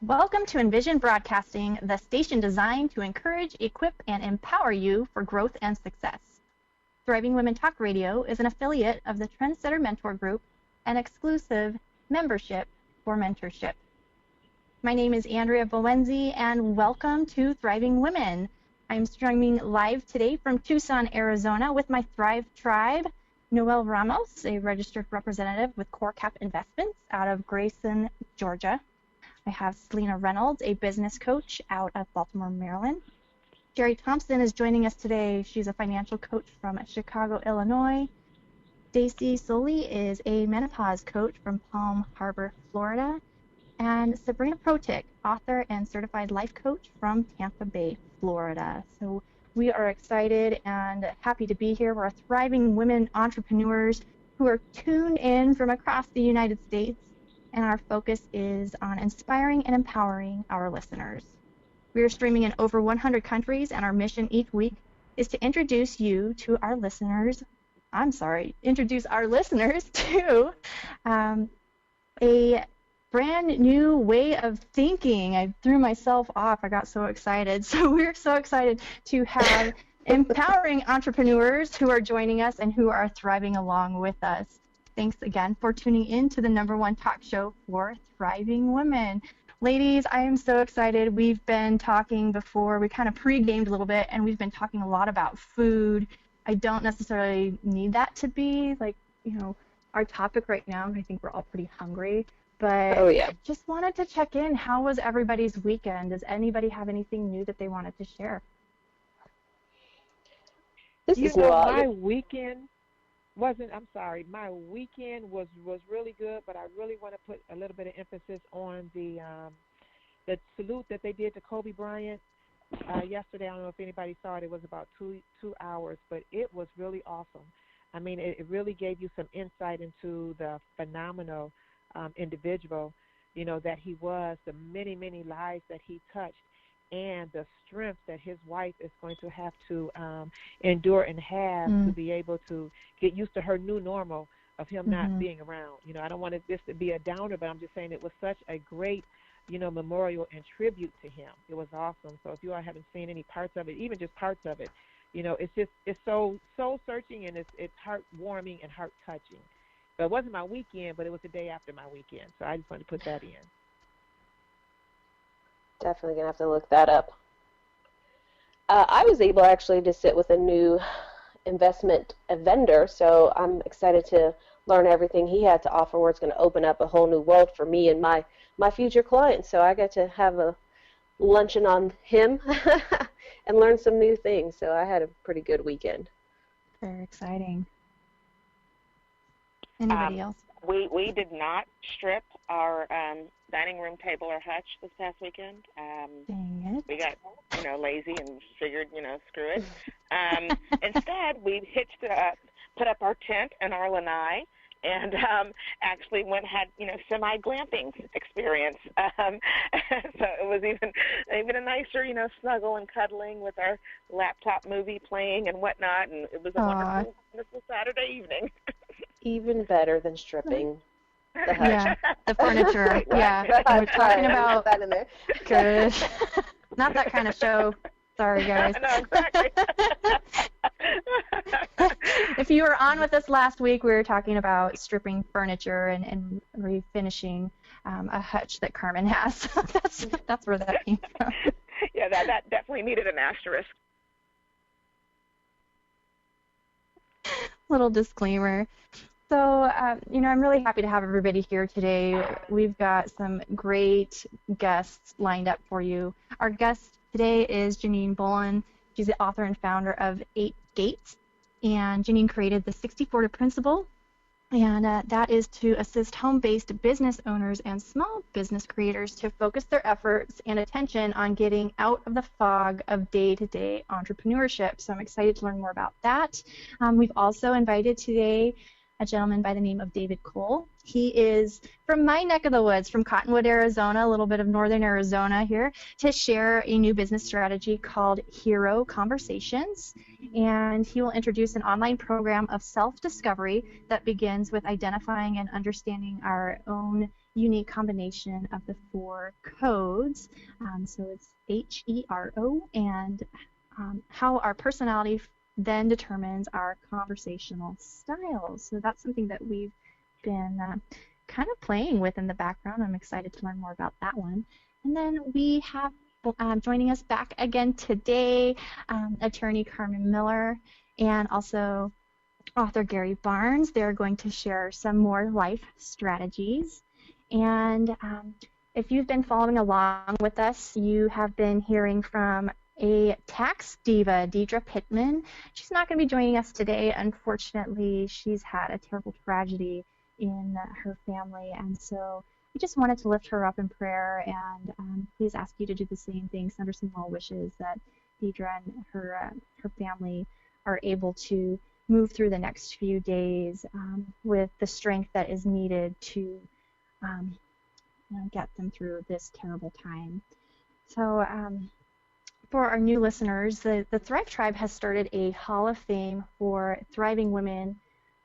Welcome to Envision Broadcasting, the station designed to encourage, equip, and empower you for growth and success. Thriving Women Talk Radio is an affiliate of the Trendsetter Mentor Group and exclusive membership for mentorship. My name is Andrea Bowenzi, and welcome to Thriving Women. I'm streaming live today from Tucson, Arizona with my Thrive Tribe, Noel Ramos, a registered representative with CoreCap Investments out of Grayson, Georgia. I have Selena Reynolds, a business coach out of Baltimore, Maryland. Jerry Thompson is joining us today. She's a financial coach from Chicago, Illinois. Stacy Solie is a menopause coach from Palm Harbor, Florida. And Sabrina Protic, author and certified life coach from Tampa Bay, Florida. So we are excited and happy to be here. We're thriving women entrepreneurs who are tuned in from across the United States, and our focus is on inspiring and empowering our listeners. We are streaming in over 100 countries, and our mission each week is to introduce our listeners to a brand new way of thinking. I threw myself off. I got so excited. So we're so excited to have empowering entrepreneurs who are joining us and who are thriving along with us. Thanks again for tuning in to the #1 talk show for thriving women. Ladies, I am so excited. We've been talking before. We kind of pre-gamed a little bit, and we've been talking a lot about food. I don't necessarily need that to be our topic right now. I think we're all pretty hungry. But just wanted to check in. How was everybody's weekend? Does anybody have anything new that they wanted to share? My weekend my weekend was really good, but I really want to put a little bit of emphasis on the salute that they did to Kobe Bryant yesterday. I don't know if anybody saw it. It was about two hours, but it was really awesome. I mean, it really gave you some insight into the phenomenal individual, that he was, the many, many lives that he touched, and the strength that his wife is going to have to endure and have to be able to get used to her new normal of him not being around. I don't want this to be a downer, but I'm just saying it was such a great, memorial and tribute to him. It was awesome. So if you all haven't seen any parts of it, even just parts of it, it's so soul-searching, and it's heartwarming and heart-touching. But it wasn't my weekend, but it was the day after my weekend. So I just wanted to put that in. Definitely going to have to look that up. I was able actually to sit with a new investment vendor, so I'm excited to learn everything he had to offer, where it's going to open up a whole new world for me and my future clients. So I got to have a luncheon on him and learn some new things. So I had a pretty good weekend. Very exciting. Anybody else? We did not strip our dining room table or hutch this past weekend. Dang it. We got, lazy and figured, screw it. Instead, we hitched it up, put up our tent and our lanai, and actually had semi-glamping experience. So it was even a nicer, snuggle and cuddling with our laptop movie playing and whatnot, and it was a wonderful Saturday evening. Even better than stripping the hutch. Yeah, the furniture. Yeah, we're talking about that in there. Good. Not that kind of show. Sorry, guys. No, exactly. If you were on with us last week, we were talking about stripping furniture and refinishing a hutch that Carmen has. So that's where that came from. Yeah, that definitely needed an asterisk. Little disclaimer. So, I'm really happy to have everybody here today. We've got some great guests lined up for you. Our guest today is Janine Bolin. She's the author and founder of 8 Gates, and Janine created the 60/40 principle, and that is to assist home-based business owners and small business creators to focus their efforts and attention on getting out of the fog of day-to-day entrepreneurship. So I'm excited to learn more about that. We've also invited today a gentleman by the name of David Cole. He is from my neck of the woods, from Cottonwood, Arizona, a little bit of northern Arizona here, to share a new business strategy called Hero Conversations. And he will introduce an online program of self-discovery that begins with identifying and understanding our own unique combination of the 4 codes. So it's HERO, and how our personality then determines our conversational styles. So that's something that we've been kind of playing with in the background. I'm excited to learn more about that one. And then we have joining us back again today, attorney Carmen Miller and also author Gary Barnes. They're going to share some more life strategies. And if you've been following along with us, you have been hearing from a tax diva, Deidre Pittman. She's not going to be joining us today. Unfortunately, she's had a terrible tragedy in her family, and so we just wanted to lift her up in prayer and please ask you to do the same thing. Send her some well wishes that Deidre and her family are able to move through the next few days with the strength that is needed to get them through this terrible time. So for our new listeners, the Thrive Tribe has started a Hall of Fame for thriving women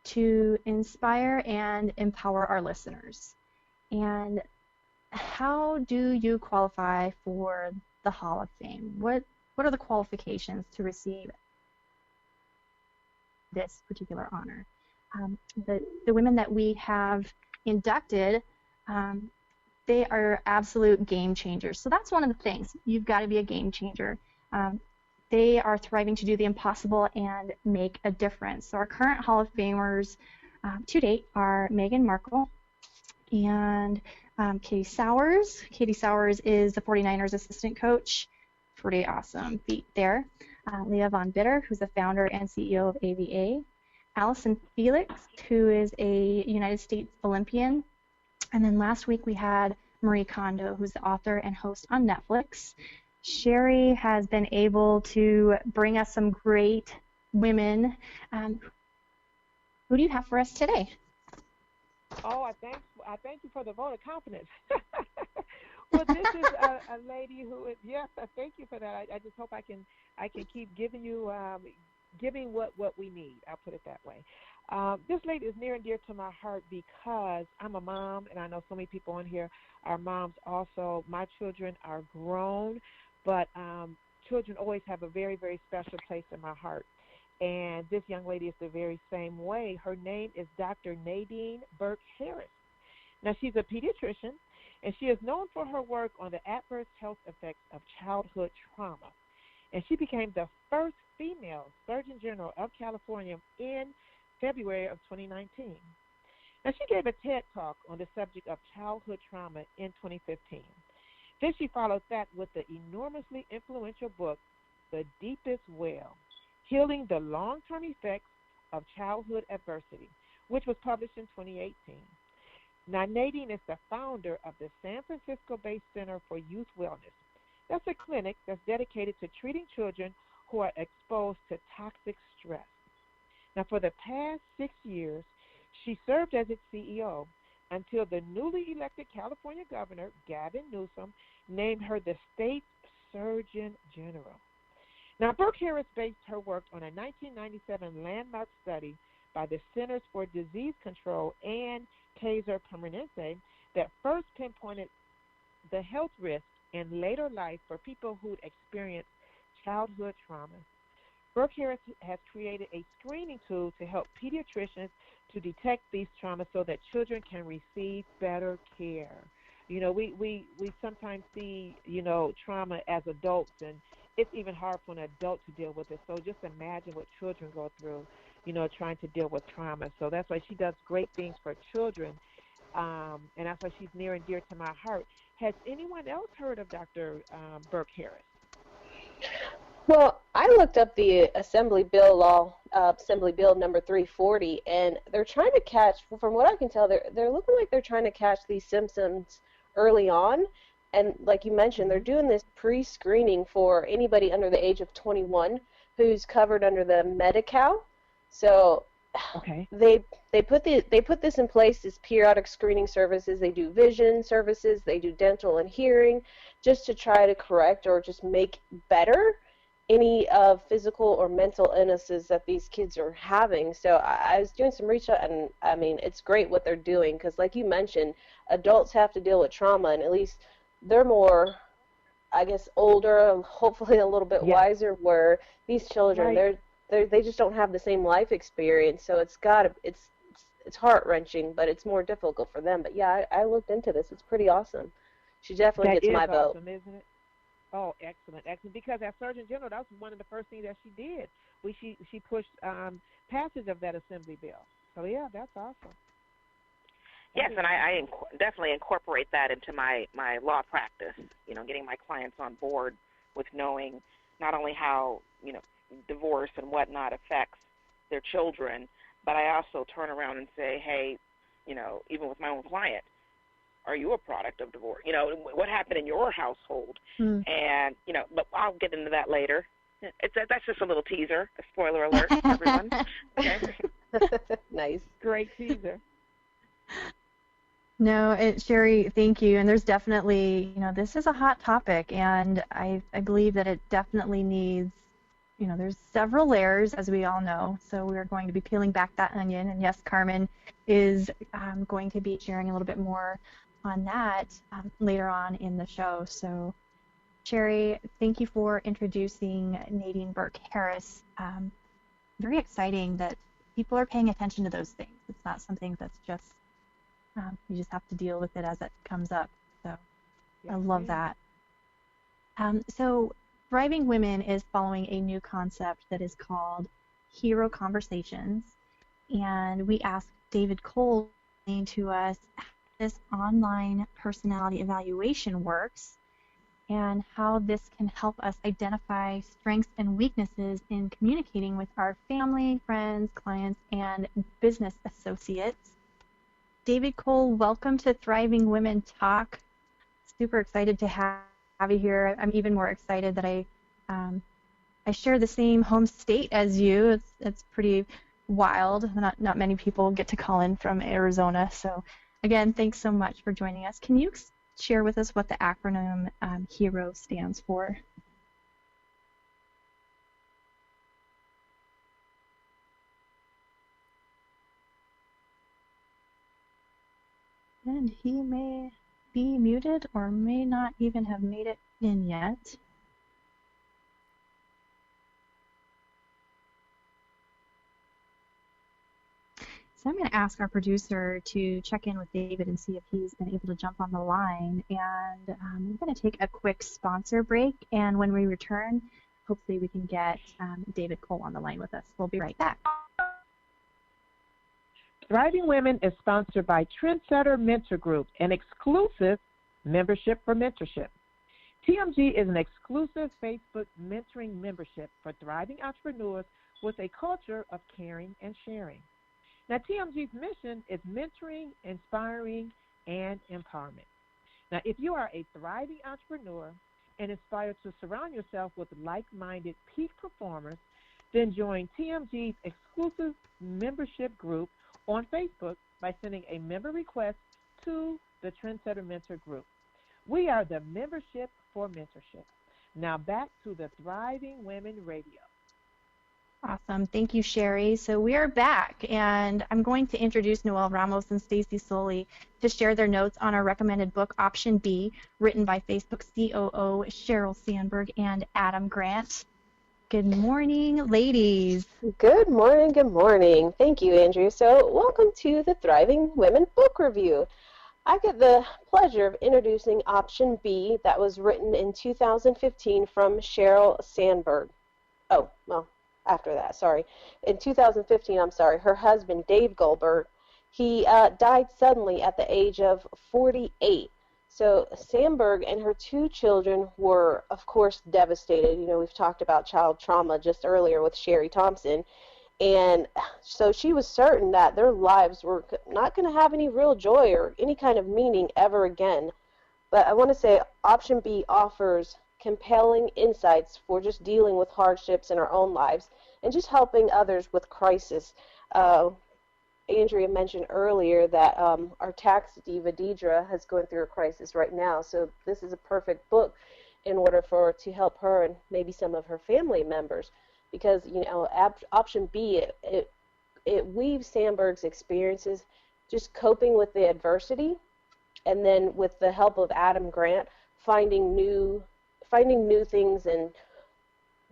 to inspire and empower our listeners. And how do you qualify for the Hall of Fame? What are the qualifications to receive this particular honor? The women that we have inducted, they are absolute game changers. So that's one of the things. You've got to be a game changer. They are thriving to do the impossible and make a difference. So our current Hall of Famers to date are Meghan Markle and Katie Sowers. Katie Sowers is the 49ers assistant coach. Pretty awesome feat there. Leah Von Bitter, who's the founder and CEO of AVA. Allison Felix, who is a United States Olympian. And then last week we had Marie Kondo, who's the author and host on Netflix. Sherry has been able to bring us some great women. Who do you have for us today? Oh, I thank you for the vote of confidence. Well, this is a lady who is, yes, I thank you for that. I just hope I can keep giving you giving what we need. I'll put it that way. This lady is near and dear to my heart because I'm a mom, and I know so many people on here are moms also. My children are grown, but children always have a very, very special place in my heart. And this young lady is the very same way. Her name is Dr. Nadine Burke-Harris. Now, she's a pediatrician, and she is known for her work on the adverse health effects of childhood trauma. And she became the first female Surgeon General of California in February of 2019. Now, she gave a TED Talk on the subject of childhood trauma in 2015. Then she followed that with the enormously influential book, The Deepest Well, Healing the Long-Term Effects of Childhood Adversity, which was published in 2018. Now, Nadine is the founder of the San Francisco-based Center for Youth Wellness. That's a clinic that's dedicated to treating children who are exposed to toxic stress. Now, for the past 6 years, she served as its CEO until the newly elected California Governor, Gavin Newsom, named her the state's Surgeon General. Now, Burke-Harris based her work on a 1997 landmark study by the Centers for Disease Control and Kaiser Permanente that first pinpointed the health risks in later life for people who'd experienced childhood trauma. Burke-Harris has created a screening tool to help pediatricians to detect these traumas so that children can receive better care. You know, we sometimes see, trauma as adults, and it's even hard for an adult to deal with it. So just imagine what children go through, trying to deal with trauma. So that's why she does great things for children, and that's why she's near and dear to my heart. Has anyone else heard of Dr. Burke-Harris? Well, I looked up the Assembly Bill number 340, and they're trying to catch, from what I can tell, they're looking like they're trying to catch these symptoms early on. And like you mentioned, they're doing this pre-screening for anybody under the age of 21 who's covered under the Medi-Cal. So okay. they put this in place as periodic screening services. They do vision services, they do dental and hearing, just to try to correct or just make better any physical or mental illnesses that these kids are having. So I was doing some research, and I mean, it's great what they're doing because, like you mentioned, adults have to deal with trauma, and at least they're more, I guess, older, hopefully a little bit Yes. wiser. Where these children, Right. they just don't have the same life experience, so it's heart wrenching, but it's more difficult for them. But yeah, I looked into this. It's pretty awesome. She definitely That gets is my vote. awesome, isn't it? Oh, excellent, excellent. Because as Surgeon General, that was one of the first things that she did. She pushed passage of that assembly bill. So yeah, that's awesome. That Yes, is and awesome. definitely incorporate that into my law practice. Getting my clients on board with knowing not only how divorce and whatnot affects their children, but I also turn around and say, hey, even with my own client, are you a product of divorce? What happened in your household? Mm. And but I'll get into that later. That's just a little teaser, a spoiler alert, everyone. Okay. Nice. Great teaser. No, Sherry, thank you. And there's definitely, this is a hot topic, and I believe that it definitely needs, there's several layers, as we all know. So we're going to be peeling back that onion. And yes, Carmen is going to be sharing a little bit more on that later on in the show. So, Sherry, thank you for introducing Nadine Burke Harris. Very exciting that people are paying attention to those things. It's not something that's just you just have to deal with it as it comes up. So Yes, I love ma'am. that. So Thriving Women is following a new concept that is called Hero Conversations. And we asked David Cole to explain to us how this online personality evaluation works and how this can help us identify strengths and weaknesses in communicating with our family, friends, clients, and business associates. David Cole, welcome to Thriving Women Talk. Super excited to have you here. I'm even more excited that I share the same home state as you. It's pretty wild. Not many people get to call in from Arizona. So again, thanks so much for joining us. Can you share with us what the acronym HERO stands for? And he may be muted or may not even have made it in yet. So I'm going to ask our producer to check in with David and see if he's been able to jump on the line. And I'm going to take a quick sponsor break. And when we return, hopefully we can get David Cole on the line with us. We'll be right back. Thriving Women is sponsored by Trendsetter Mentor Group, an exclusive membership for mentorship. TMG is an exclusive Facebook mentoring membership for thriving entrepreneurs with a culture of caring and sharing. Now, TMG's mission is mentoring, inspiring, and empowerment. Now, if you are a thriving entrepreneur and inspired to surround yourself with like-minded peak performers, then join TMG's exclusive membership group on Facebook by sending a member request to the Trendsetter Mentor Group. We are the membership for mentorship. Now back to the Thriving Women Radio. Awesome. Thank you, Sherry. So we are back, and I'm going to introduce Noelle Ramos and Stacy Solie to share their notes on our recommended book, Option B, written by Facebook COO Sheryl Sandberg and Adam Grant. Good morning, ladies. Good morning, good morning. Thank you, Andrew. So welcome to the Thriving Women Book Review. I get the pleasure of introducing Option B that was written in 2015 from Sheryl Sandberg. Oh, well, after that, sorry. In 2015, her husband, Dave Goldberg, he died suddenly at the age of 48. So Sandberg and her two children were, of course, devastated. You know, we've talked about child trauma just earlier with Sherry Thompson. And so she was certain that their lives were not going to have any real joy or any kind of meaning ever again. But I want to say Option B offers compelling insights for just dealing with hardships in our own lives and just helping others with crisis. Andrea mentioned earlier that our tax diva Deidre is going through a crisis right now, so this is a perfect book in order to help her and maybe some of her family members, because option B, it weaves Sandberg's experiences, just coping with the adversity, and then with the help of Adam Grant, finding new things and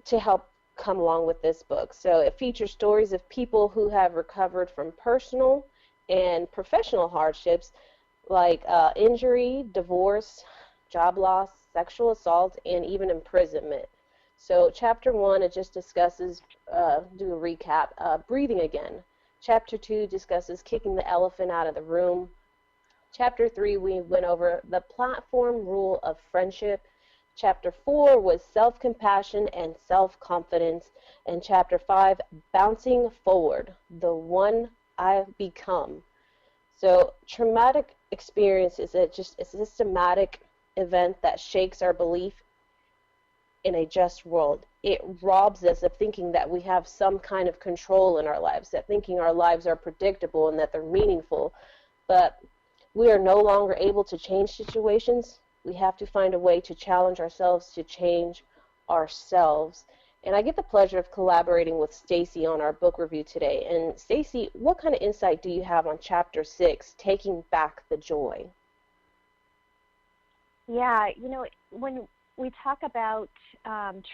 to help come along with this book. So it features stories of people who have recovered from personal and professional hardships like injury, divorce, job loss, sexual assault, and even imprisonment. So chapter 1, it just discusses, do a recap, breathing again. Chapter 2 discusses kicking the elephant out of the room. Chapter 3, we went over the platform rule of friendship. Chapter 4 was self-compassion and self-confidence. And Chapter 5, bouncing forward, the one I've become. So traumatic experience is just a systematic event that shakes our belief in a just world. It robs us of thinking that we have some kind of control in our lives, that thinking our lives are predictable and that they're meaningful. But we are no longer able to change situations. We have to find a way to challenge ourselves to change ourselves. And I get the pleasure of collaborating with Stacy on our book review today. And Stacy, what kind of insight do you have on Chapter 6, Taking Back the Joy? Yeah, when we talk about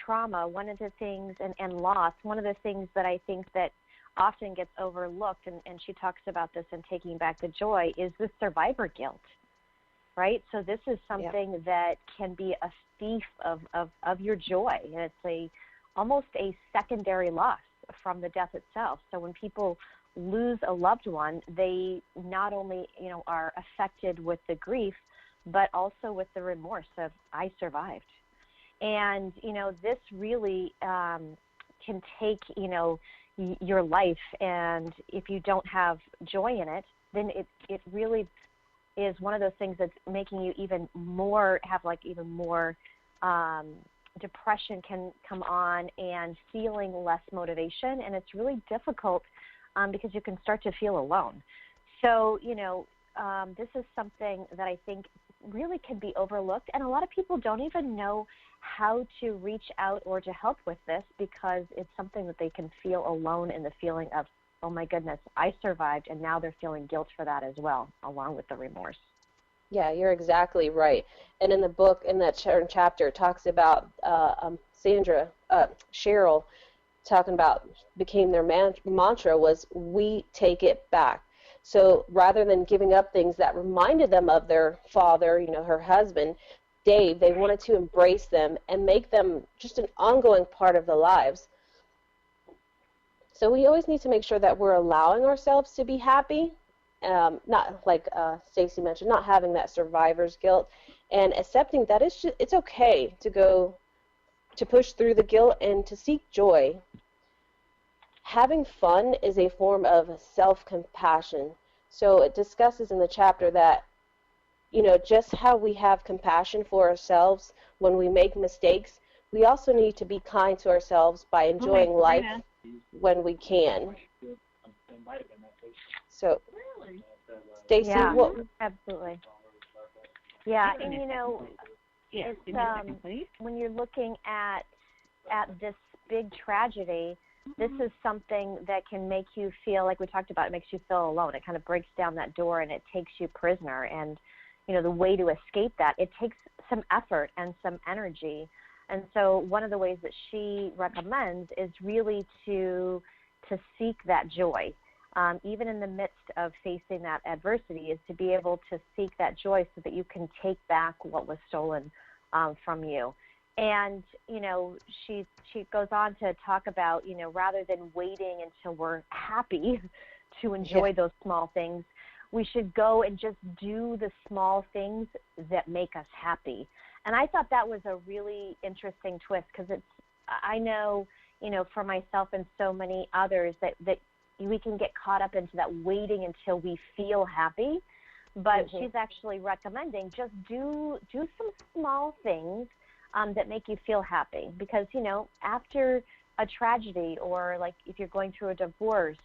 trauma, one of the things, and loss, one of the things that I think that often gets overlooked, and she talks about this in Taking Back the Joy, is the survivor guilt, right? So this is something that can be a thief of your joy, and it's almost a secondary loss from the death itself. So when people lose a loved one, they not only are affected with the grief, but also with the remorse of I survived. And this really can take your life, and if you don't have joy in it, then it really is one of those things that's making you even more depression can come on, and feeling less motivation, and it's really difficult because you can start to feel alone. So this is something that I think really can be overlooked, and a lot of people don't even know how to reach out or to help with this, because it's something that they can feel alone in the feeling of, oh my goodness, I survived, and now they're feeling guilt for that as well, along with the remorse. Yeah, you're exactly right. And in the book, in that chapter, it talks about Cheryl, talking about, became their mantra was, we take it back. So rather than giving up things that reminded them of their father, her husband, Dave, they wanted to embrace them and make them just an ongoing part of their lives. So we always need to make sure that we're allowing ourselves to be happy, not like Stacy mentioned, not having that survivor's guilt, and accepting that it's okay to push through the guilt and to seek joy. Having fun is a form of self-compassion. So it discusses in the chapter that, just how we have compassion for ourselves when we make mistakes, we also need to be kind to ourselves by enjoying life when we can. So, Stacy, absolutely. Yeah, and it's when you're looking at this big tragedy, this is something that can make you feel, like we talked about, it makes you feel alone. It kind of breaks down that door and it takes you prisoner. And, the way to escape that, it takes some effort and some energy. And so one of the ways that she recommends is really to seek that joy. Even in the midst of facing that adversity, is to be able to seek that joy so that you can take back what was stolen from you. And, she goes on to talk about, rather than waiting until we're happy to enjoy those small things, we should go and just do the small things that make us happy. And I thought that was a really interesting twist, because I know, for myself and so many others, that we can get caught up into that waiting until we feel happy. But she's actually recommending just do some small things that make you feel happy, because after a tragedy, or like if you're going through a divorce,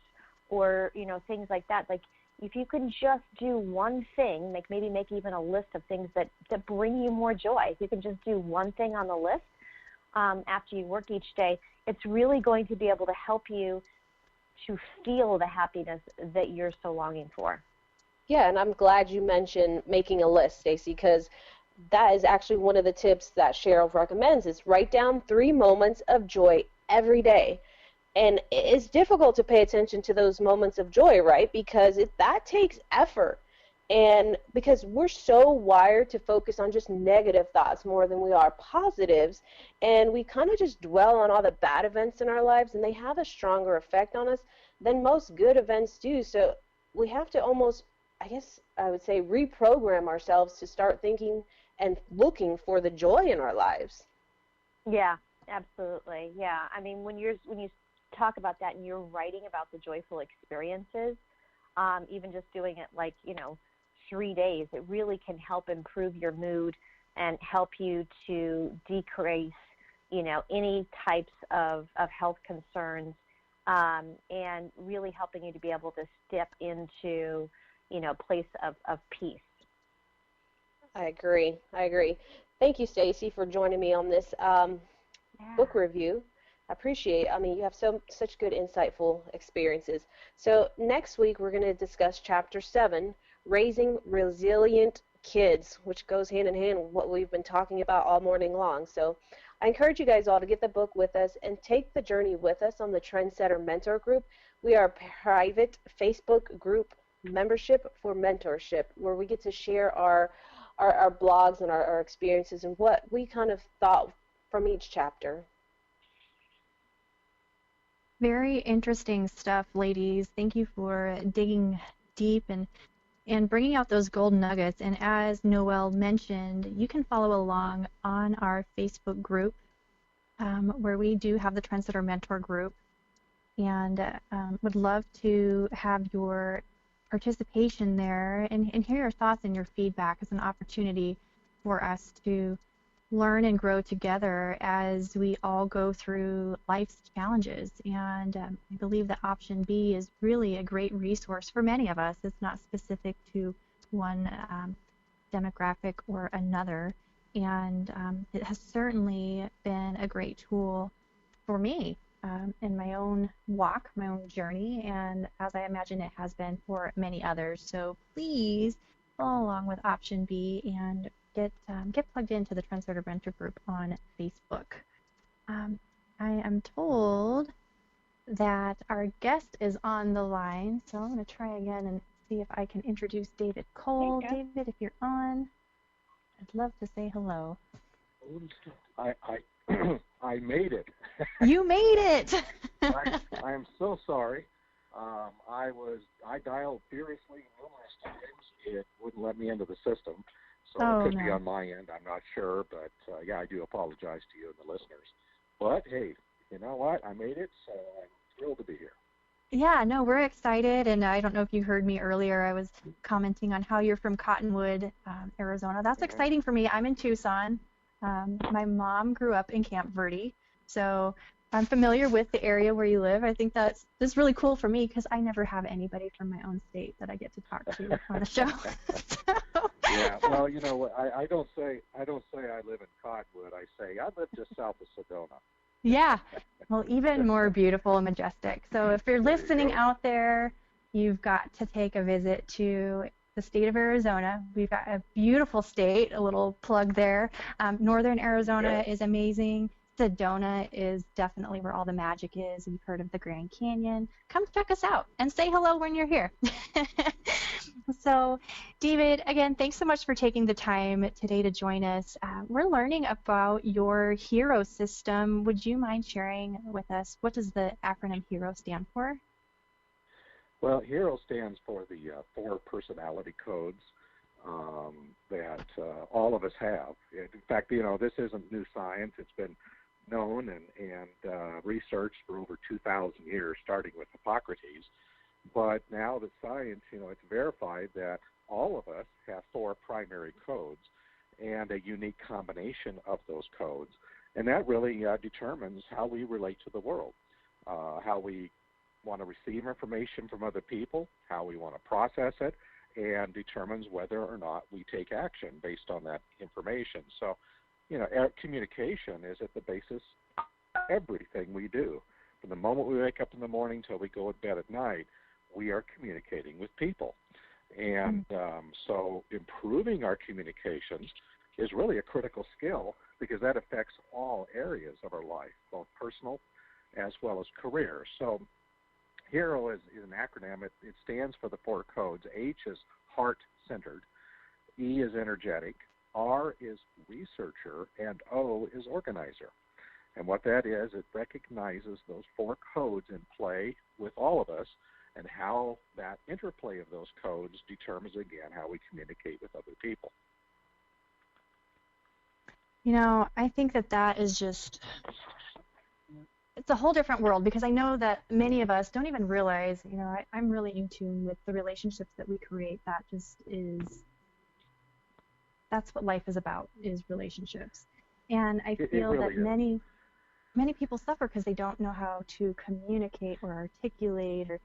or things like that, like if you can just do one thing, maybe make even a list of things that bring you more joy. If you can just do one thing on the list after you work each day, it's really going to be able to help you to feel the happiness that you're so longing for. Yeah, and I'm glad you mentioned making a list, Stacy, because that is actually one of the tips that Cheryl recommends is write down 3 moments of joy every day. And it's difficult to pay attention to those moments of joy, right? Because that takes effort. And because we're so wired to focus on just negative thoughts more than we are positives, and we kind of just dwell on all the bad events in our lives, and they have a stronger effect on us than most good events do. So we have to almost, I guess I would say, reprogram ourselves to start thinking and looking for the joy in our lives. Yeah, absolutely. Yeah, I mean, when you talk about that and you're writing about the joyful experiences, even just doing it 3 days, it really can help improve your mood and help you to decrease, any types of health concerns, and really helping you to be able to step into, a place of peace. I agree. Thank you, Stacy, for joining me on this book review. I appreciate it. I mean, you have such good, insightful experiences. So next week, we're going to discuss Chapter 7, Raising Resilient Kids, which goes hand in hand with what we've been talking about all morning long. So I encourage you guys all to get the book with us and take the journey with us on the Trendsetter Mentor Group. We are a private Facebook group membership for mentorship, where we get to share our blogs and our experiences and what we kind of thought from each chapter. Very interesting stuff, ladies. Thank you for digging deep and bringing out those gold nuggets. And as Noelle mentioned, you can follow along on our Facebook group, where we do have the Trendsetter Mentor group, and would love to have your participation there and hear your thoughts and your feedback as an opportunity for us to learn and grow together as we all go through life's challenges. And I believe that option B is really a great resource for many of us. It's not specific to one demographic or another. And it has certainly been a great tool for me in my own walk, my own journey, and as I imagine it has been for many others. So please follow along with option B and get plugged into the Trendsetter Mentor Group on Facebook. I am told that our guest is on the line, so I'm going to try again and see if I can introduce David Cole. Hey, David, if you're on, I'd love to say hello. I made it. You made it! I am so sorry. I dialed furiously numerous times. It wouldn't let me into the system. So it could be on my end. I'm not sure. But, yeah, I do apologize to you and the listeners. But, hey, you know what? I made it, so I'm thrilled to be here. Yeah, no, we're excited, and I don't know if you heard me earlier. I was commenting on how you're from Cottonwood, Arizona. That's exciting for me. I'm in Tucson. My mom grew up in Camp Verde, so I'm familiar with the area where you live. I think that's really cool for me because I never have anybody from my own state that I get to talk to on the show. Yeah, well, you know what? I don't say I live in Cottonwood. I say I live just south of Sedona. Yeah, well, even more beautiful and majestic. So if you're listening out there, you've got to take a visit to the state of Arizona. We've got a beautiful state, a little plug there. Northern Arizona is amazing. Sedona is definitely where all the magic is. You've heard of the Grand Canyon. Come check us out and say hello when you're here. So, David, again, thanks so much for taking the time today to join us. We're learning about your HERO system. Would you mind sharing with us, what does the acronym HERO stand for? Well, HERO stands for the 4 personality codes that all of us have. In fact, you know, this isn't new science. It's been known and researched for over 2,000 years, starting with Hippocrates. But now that science, you know, it's verified that all of us have 4 primary codes and a unique combination of those codes. And that really determines how we relate to the world, how we want to receive information from other people, how we want to process it, and determines whether or not we take action based on that information. So, communication is at the basis of everything we do. From the moment we wake up in the morning till we go to bed at night, we are communicating with people. And so improving our communications is really a critical skill because that affects all areas of our life, both personal as well as career. So HERO is an acronym. It stands for the 4 codes. H is heart-centered, E is energetic, R is researcher, and O is organizer. And what that is, it recognizes those 4 codes in play with all of us, and how that interplay of those codes determines, again, how we communicate with other people. I think that is just, it's a whole different world, because I know that many of us don't even realize, I'm really in tune with the relationships that we create. That just is, that's what life is about, is relationships. And I feel really that many people suffer because they don't know how to communicate or articulate or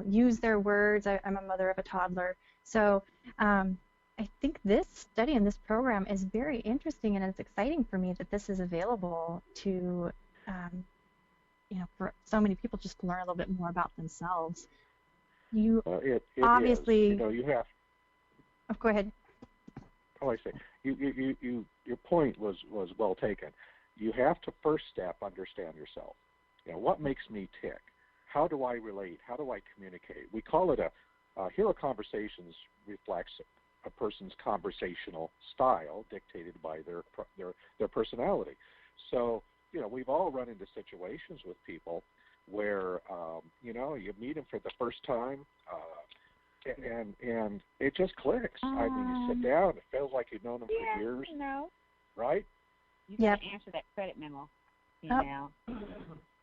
use their words. I'm a mother of a toddler. So I think this study and this program is very interesting, and it's exciting for me that this is available to, for so many people just to learn a little bit more about themselves. You it obviously, is. You have. Oh, go ahead. Oh, I see. Your point was well taken. You have to first step understand yourself. What makes me tick? How do I relate? How do I communicate? We call it HERO Conversations reflects a person's conversational style dictated by their personality. So, we've all run into situations with people where, you meet them for the first time, and it just clicks. I mean, you sit down, it feels like you've known them for years. Right? You got to answer that credit memo email. Oh.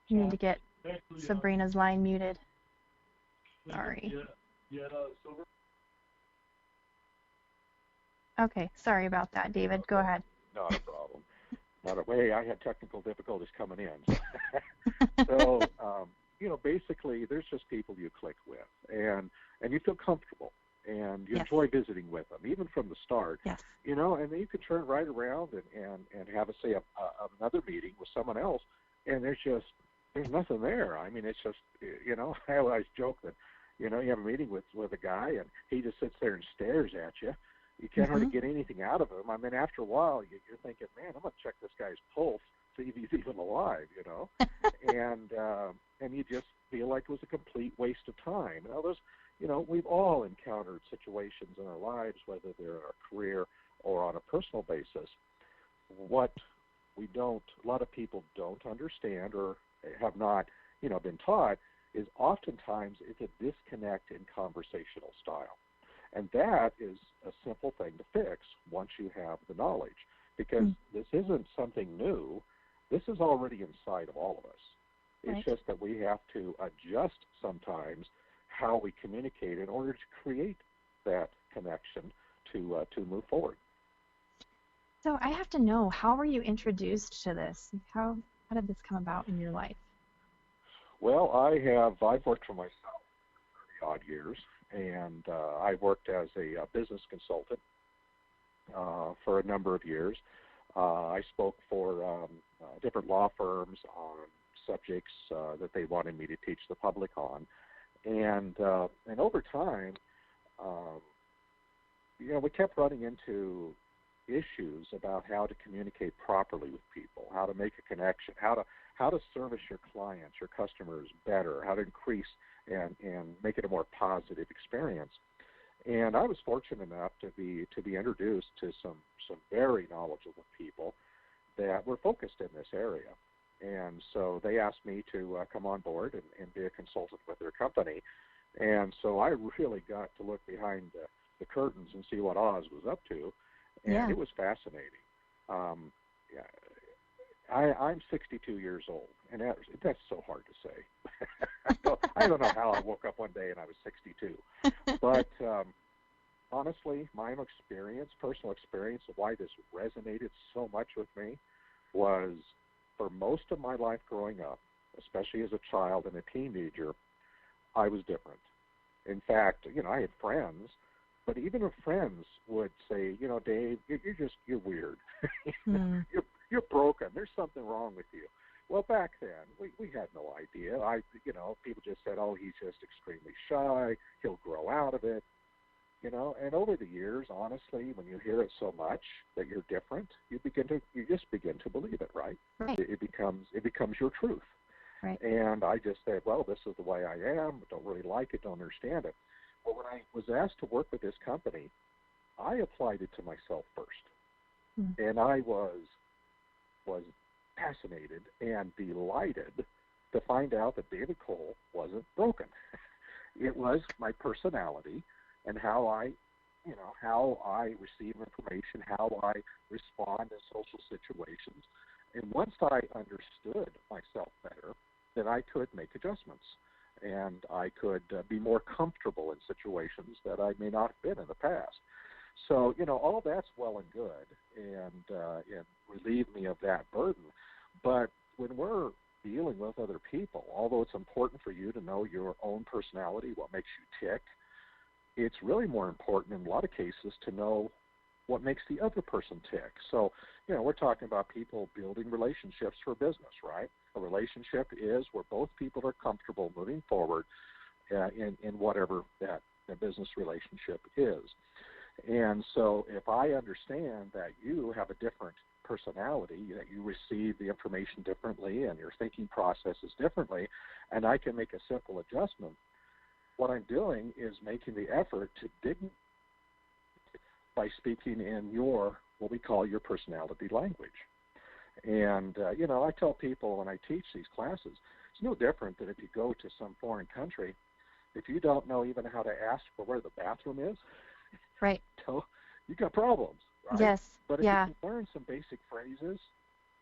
You need to get Sabrina's line muted. Sorry. Okay, sorry about that, David. Go ahead. Not a problem. Hey, I had technical difficulties coming in. So, basically, there's just people you click with, and you feel comfortable, and you enjoy visiting with them, even from the start. Yes. And then you can turn right around and have, another meeting with someone else, and there's nothing there. I mean, it's just, I always joke that, you have a meeting with a guy, and he just sits there and stares at you. You can't hardly get anything out of him. I mean, after a while, you're thinking, man, I'm going to check this guy's pulse, see if he's even alive, and you just feel like it was a complete waste of time. Now, we've all encountered situations in our lives, whether they're in our career or on a personal basis. What a lot of people don't understand or have not, been taught is oftentimes it's a disconnect in conversational style. And that is a simple thing to fix once you have the knowledge, because this isn't something new. This is already inside of all of us. It's just that we have to adjust sometimes how we communicate in order to create that connection to move forward. So I have to know, how were you introduced to this? How did this come about in your life? Well, I've worked for myself for 30-odd years, and I worked as a business consultant for a number of years. I spoke for different law firms on subjects that they wanted me to teach the public on, and over time, we kept running into issues about how to communicate properly with people, how to make a connection, how to service your clients, your customers better, how to increase and make it a more positive experience. And I was fortunate enough to be introduced to some very knowledgeable people that were focused in this area. And so they asked me to come on board and be a consultant with their company. And so I really got to look behind the curtains and see what Oz was up to. And it was fascinating. I'm 62 years old, and that's so hard to say. I don't know how I woke up one day and I was 62. But honestly, my own experience, personal experience of why this resonated so much with me was, for most of my life growing up, especially as a child and a teenager, I was different. In fact, I had friends, but even if friends would say, Dave, you're weird. You're broken. There's something wrong with you. Well, back then, we had no idea. People just said, oh, he's just extremely shy. He'll grow out of it. And over the years, honestly, when you hear it so much that you're different, you just begin to believe it, right? Right. It becomes your truth. Right. And I just said, well, this is the way I am. Don't really like it. Don't understand it. Well, when I was asked to work with this company, I applied it to myself first. And I was fascinated and delighted to find out that David Cole wasn't broken. It was my personality and how I receive information, how I respond in social situations. And once I understood myself better, then I could make adjustments, and I could be more comfortable in situations that I may not have been in the past. So, all that's well and good, and relieve me of that burden. But when we're dealing with other people, although it's important for you to know your own personality, what makes you tick, it's really more important in a lot of cases to know what makes the other person tick. So, we're talking about people building relationships for business, right? A relationship is where both people are comfortable moving forward in whatever that business relationship is. And so if I understand that you have a different personality, that you receive the information differently and your thinking process is differently, and I can make a simple adjustment, what I'm doing is making the effort to dig by speaking in what we call your personality language. And, I tell people when I teach these classes, it's no different than if you go to some foreign country, if you don't know even how to ask for where the bathroom is, right, so you got problems, right? Yes. But if you can learn some basic phrases,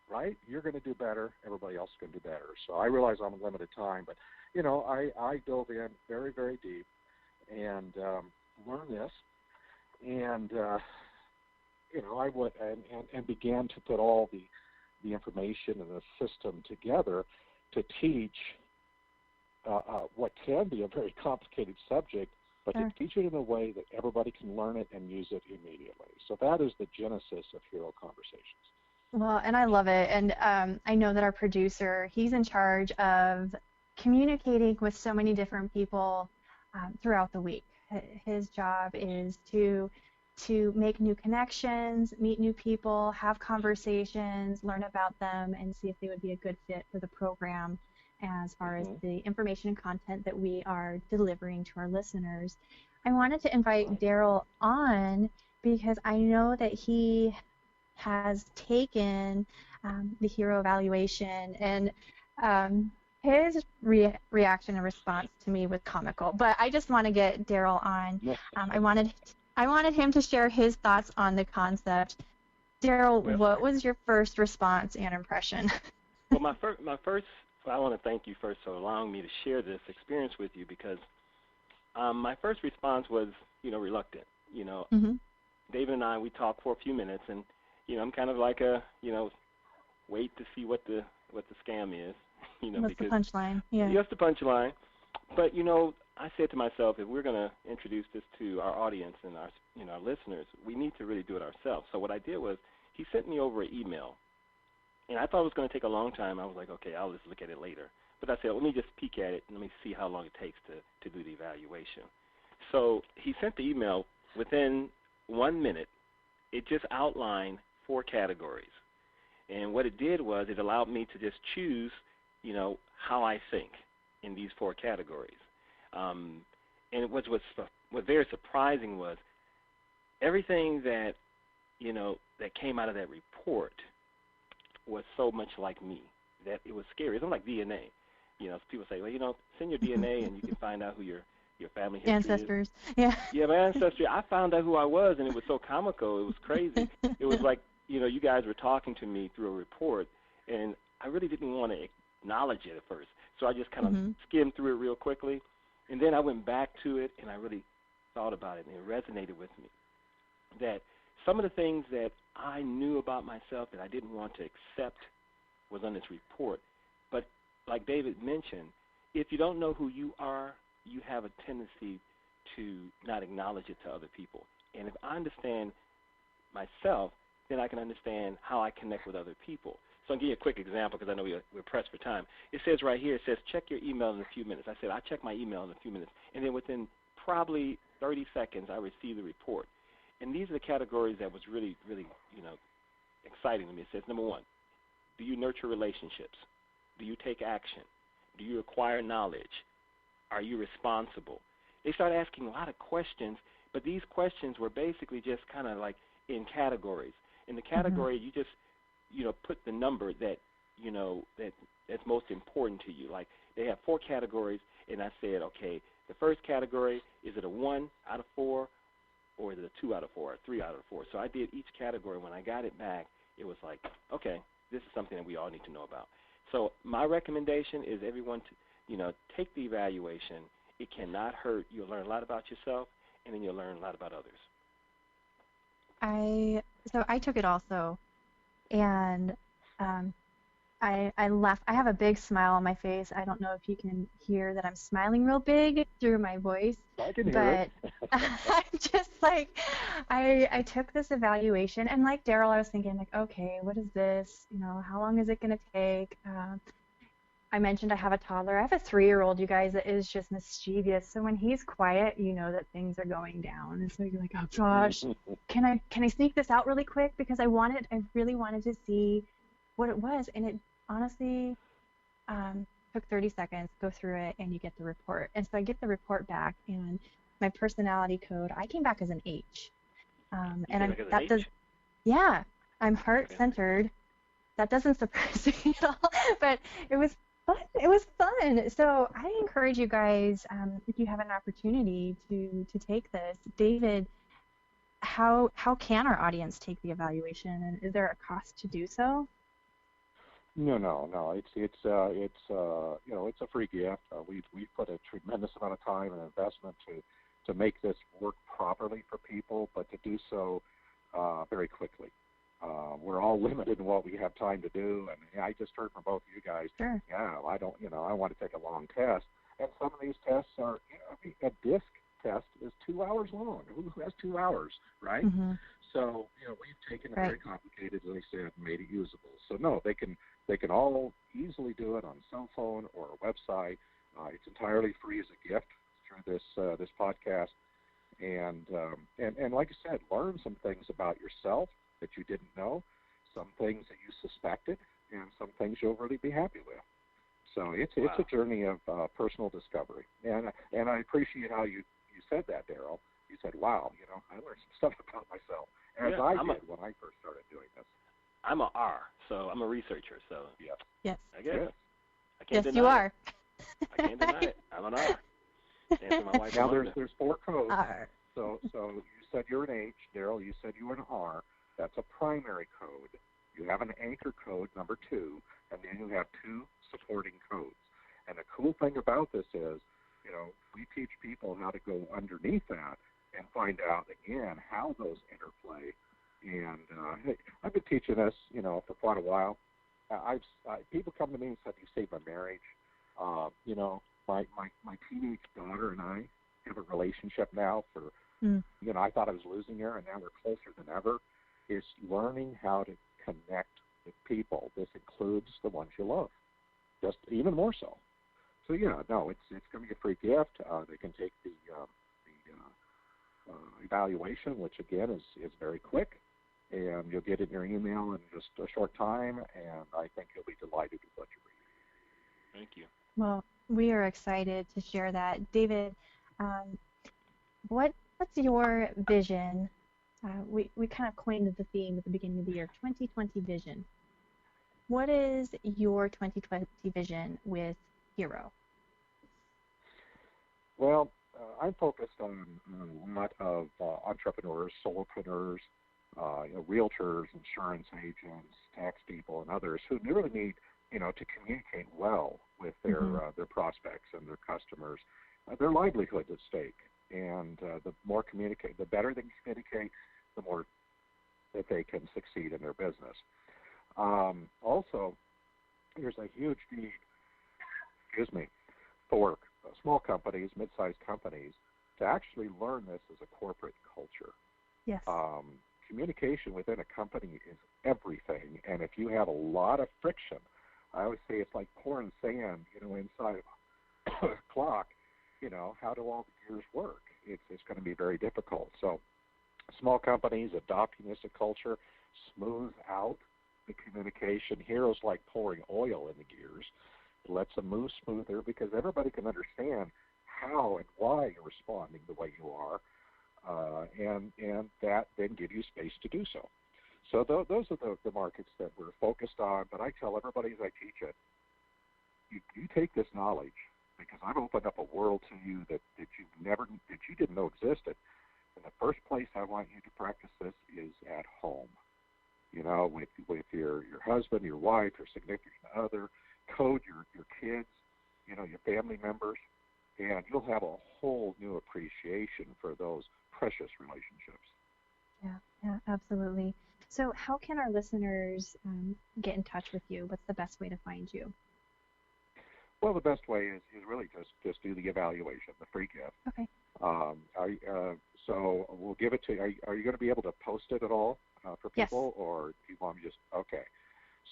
right, you're going to do better. Everybody else is going to do better. So I realize I'm a limited time, but, I dove in very, very deep and learned this. And, I went and began to put all the information and the system together to teach what can be a very complicated subject, but to teach it in a way that everybody can learn it and use it immediately. So that is the genesis of Hero Conversations. Well, and I love it. And I know that our producer, he's in charge of communicating with so many different people throughout the week. His job is to make new connections, meet new people, have conversations, learn about them, and see if they would be a good fit for the program as far as the information and content that we are delivering to our listeners. I wanted to invite Daryl on because I know that he has taken the hero evaluation, and his reaction and response to me was comical. But I just want to get Daryl on. I wanted him to share his thoughts on the concept. Daryl, what was your first response and impression? Well, my first, I want to thank you first for allowing me to share this experience with you, because my first response was, reluctant. David and I, we talked for a few minutes, and I'm kind of like wait to see what the scam is, What's because the punchline? Yeah. That's the punchline. But I said to myself, if we're going to introduce this to our audience and our listeners, we need to really do it ourselves. So what I did was, he sent me over an email, and I thought it was going to take a long time. I was like, okay, I'll just look at it later. But I said, let me just peek at it and let me see how long it takes to do the evaluation. So he sent the email. Within 1 minute, it just outlined 4 categories. And what it did was it allowed me to just choose, how I think in these 4 categories. And what's very surprising was everything that, that came out of that report was so much like me that it was scary. It's like DNA. People say, well, send your DNA and you can find out who your family history Ancestors. is. Yeah. Yeah, my ancestry. I found out who I was, and it was so comical. It was crazy. It was like, you guys were talking to me through a report, and I really didn't want to acknowledge it at first. So I just kind of skimmed through it real quickly, and then I went back to it, and I really thought about it, and it resonated with me that some of the things that I knew about myself that I didn't want to accept was on this report. But like David mentioned, if you don't know who you are, you have a tendency to not acknowledge it to other people. And if I understand myself, then I can understand how I connect with other people. So I'll give you a quick example because I know we're pressed for time. It says right here, it says, check your email in a few minutes. I said, I check my email in a few minutes. And then within probably 30 seconds, I received the report. And these are the categories that was really, really, exciting to me. It says, number one, do you nurture relationships? Do you take action? Do you acquire knowledge? Are you responsible? They started asking a lot of questions, but these questions were basically just kind of like in categories. In the category, you just, put the number that, that's most important to you. Like they have 4 categories, and I said, okay, the first category, is it a 1 out of 4, or is it a 2 out of 4, or 3 out of 4? So I did each category. When I got it back, it was like, okay, this is something that we all need to know about. So my recommendation is everyone to, take the evaluation. It cannot hurt. You'll learn a lot about yourself, and then you'll learn a lot about others. So I took it also, and I laughed. I have a big smile on my face. I don't know if you can hear that I'm smiling real big through my voice. I can hear it. I'm just like, I took this evaluation, and like Daryl, I was thinking like, okay, what is this? How long is it going to take? I mentioned I have a toddler. I have a 3-year-old, you guys, that is just mischievous. So when he's quiet, you know that things are going down. And so you're like, oh gosh, can I sneak this out really quick? Because I really wanted to see what it was. And it honestly took 30 seconds, go through it, and you get the report. And so I get the report back, and my personality code, I came back as an H. Yeah, I'm heart-centered. That doesn't surprise me at all, but it was fun. It was fun. So I encourage you guys, if you have an opportunity to take this. David, how can our audience take the evaluation, and is there a cost to do so? No. It's a free gift. We put a tremendous amount of time and investment to make this work properly for people, but to do so very quickly. We're all limited in what we have time to do, and I just heard from both of you guys. Sure. Yeah, I want to take a long test, and some of these tests are, a DISC test is 2 hours long. Who has 2 hours, right? Mm-hmm. So, we've taken it very complicated, as I said, and made it usable. So no, they can all easily do it on cell phone or a website. It's entirely free as a gift through this podcast, and like I said, learn some things about yourself that you didn't know, some things that you suspected, and some things you'll really be happy with. So it's a journey of personal discovery, and I appreciate how you said that, Daryl. You said, "Wow, I learned some stuff about myself," as I did when I first started doing this. I'm a R, so I'm a researcher. So yes, I guess yes. I can't yes, deny you it. are. I can't deny it. I'm an R. My wife Now there's 4 codes. R. So you said you're an H, Daryl. You said you were an R. That's a primary code. You have an anchor code, number 2, and then you have 2 supporting codes. And the cool thing about this is, we teach people how to go underneath that and find out, again, how those interplay. And I've been teaching this, for quite a while. People come to me and say, "You saved my marriage." My teenage daughter and I have a relationship now for, I thought I was losing her, and now we're closer than ever. Is learning how to connect with people. This includes the ones you love, just even more so. So it's going to be a free gift. They can take the evaluation, which again is very quick, and you'll get it in your email in just a short time. And I think you'll be delighted with what you read. Thank you. Well, we are excited to share that, David. What's your vision? We kind of coined the theme at the beginning of the year, 2020 vision. What is your 2020 vision with Hero? Well, I'm focused on a lot of entrepreneurs, solopreneurs, realtors, insurance agents, tax people, and others who really need, to communicate well with their prospects and their customers. Their livelihood's at stake. And the better they communicate, the more that they can succeed in their business. Also, there's a huge need, for small companies, mid-sized companies, to actually learn this as a corporate culture. Yes. Communication within a company is everything, and if you have a lot of friction, I always say it's like pouring sand, inside of a clock. How do all the gears work? It's going to be very difficult. So small companies adopting this as a culture smooths out the communication. Heroes like pouring oil in the gears. It lets them move smoother because everybody can understand how and why you're responding the way you are, and that then give you space to do so. So those are the markets that we're focused on. But I tell everybody as I teach it, you take this knowledge, because I've opened up a world to you that you didn't know existed. And the first place I want you to practice this is at home. With your husband, your wife, your significant other, code your kids, your family members, and you'll have a whole new appreciation for those precious relationships. Yeah, absolutely. So how can our listeners get in touch with you? What's the best way to find you? Well, the best way is really just do the evaluation, the free gift. Okay. So we'll give it to you. Are you going to be able to post it at all for people? Yes. Or do you want me just, okay.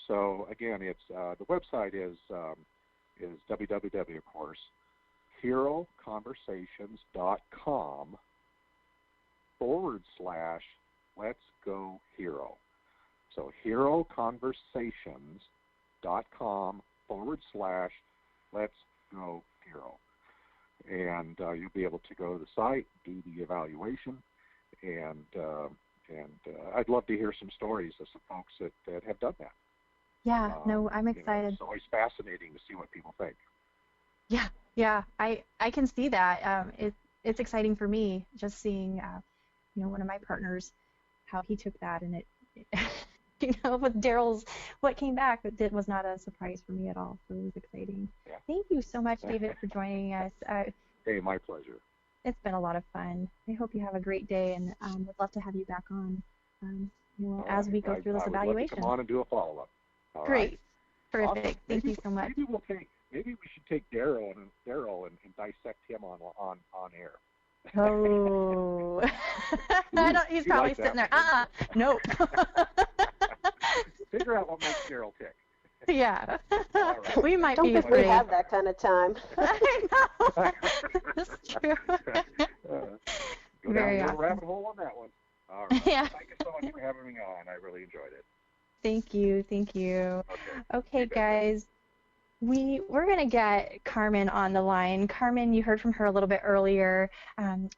So again, it's the website is www, of course, heroconversations.com /Let's Go Hero. So heroconversations.com /Let's Go Hero. And you'll be able to go to the site, do the evaluation, and I'd love to hear some stories of some folks that have done that. Yeah, no, I'm excited. It's always fascinating to see what people think. Yeah, I can see that. It's exciting for me just seeing, one of my partners, how he took that, and it with Daryl's, what came back, it was not a surprise for me at all. So it was exciting. Yeah. Thank you so much, David, for joining us. Hey, my pleasure. It's been a lot of fun. I hope you have a great day, and would love to have you back on, as we go through this evaluation. I would love to come on and do a follow-up. Great. Right? Terrific. Awesome. Thank you so much. Maybe we should take Daryl and dissect him on air. Oh, he's probably like sitting there. Nope. Figure out what makes Daryl tick. Yeah. Right. We might Don't be think afraid. we have that kind of time. I know. That's true. Go Very down awesome. the rabbit hole on that one. All right. Yeah. Thank you so much for having me on. I really enjoyed it. Thank you. Okay, guys. We're going to get Carmen on the line. Carmen, you heard from her a little bit earlier.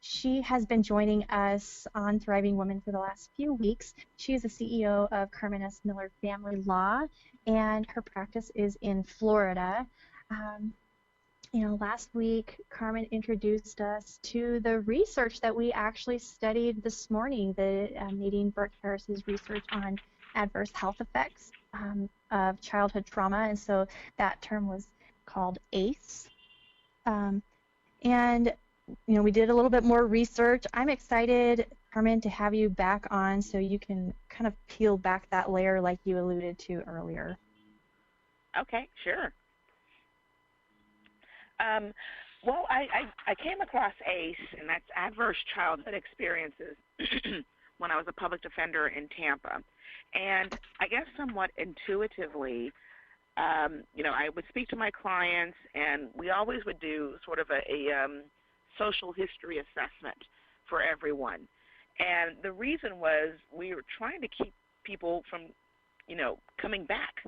She has been joining us on Thriving Women for the last few weeks. She is the CEO of Carmen S. Miller Family Law, and her practice is in Florida. Last week, Carmen introduced us to the research that we actually studied this morning, the Nadine Burke-Harris's research on adverse health effects of childhood trauma, and so that term was called ACE. And we did a little bit more research. I'm excited, Carmen, to have you back on so you can kind of peel back that layer like you alluded to earlier. Okay, sure. Well, I came across ACE, and that's Adverse Childhood Experiences, when I was a public defender in Tampa. And I guess somewhat intuitively, I would speak to my clients, and we always would do sort of a social history assessment for everyone. And the reason was we were trying to keep people from, coming back.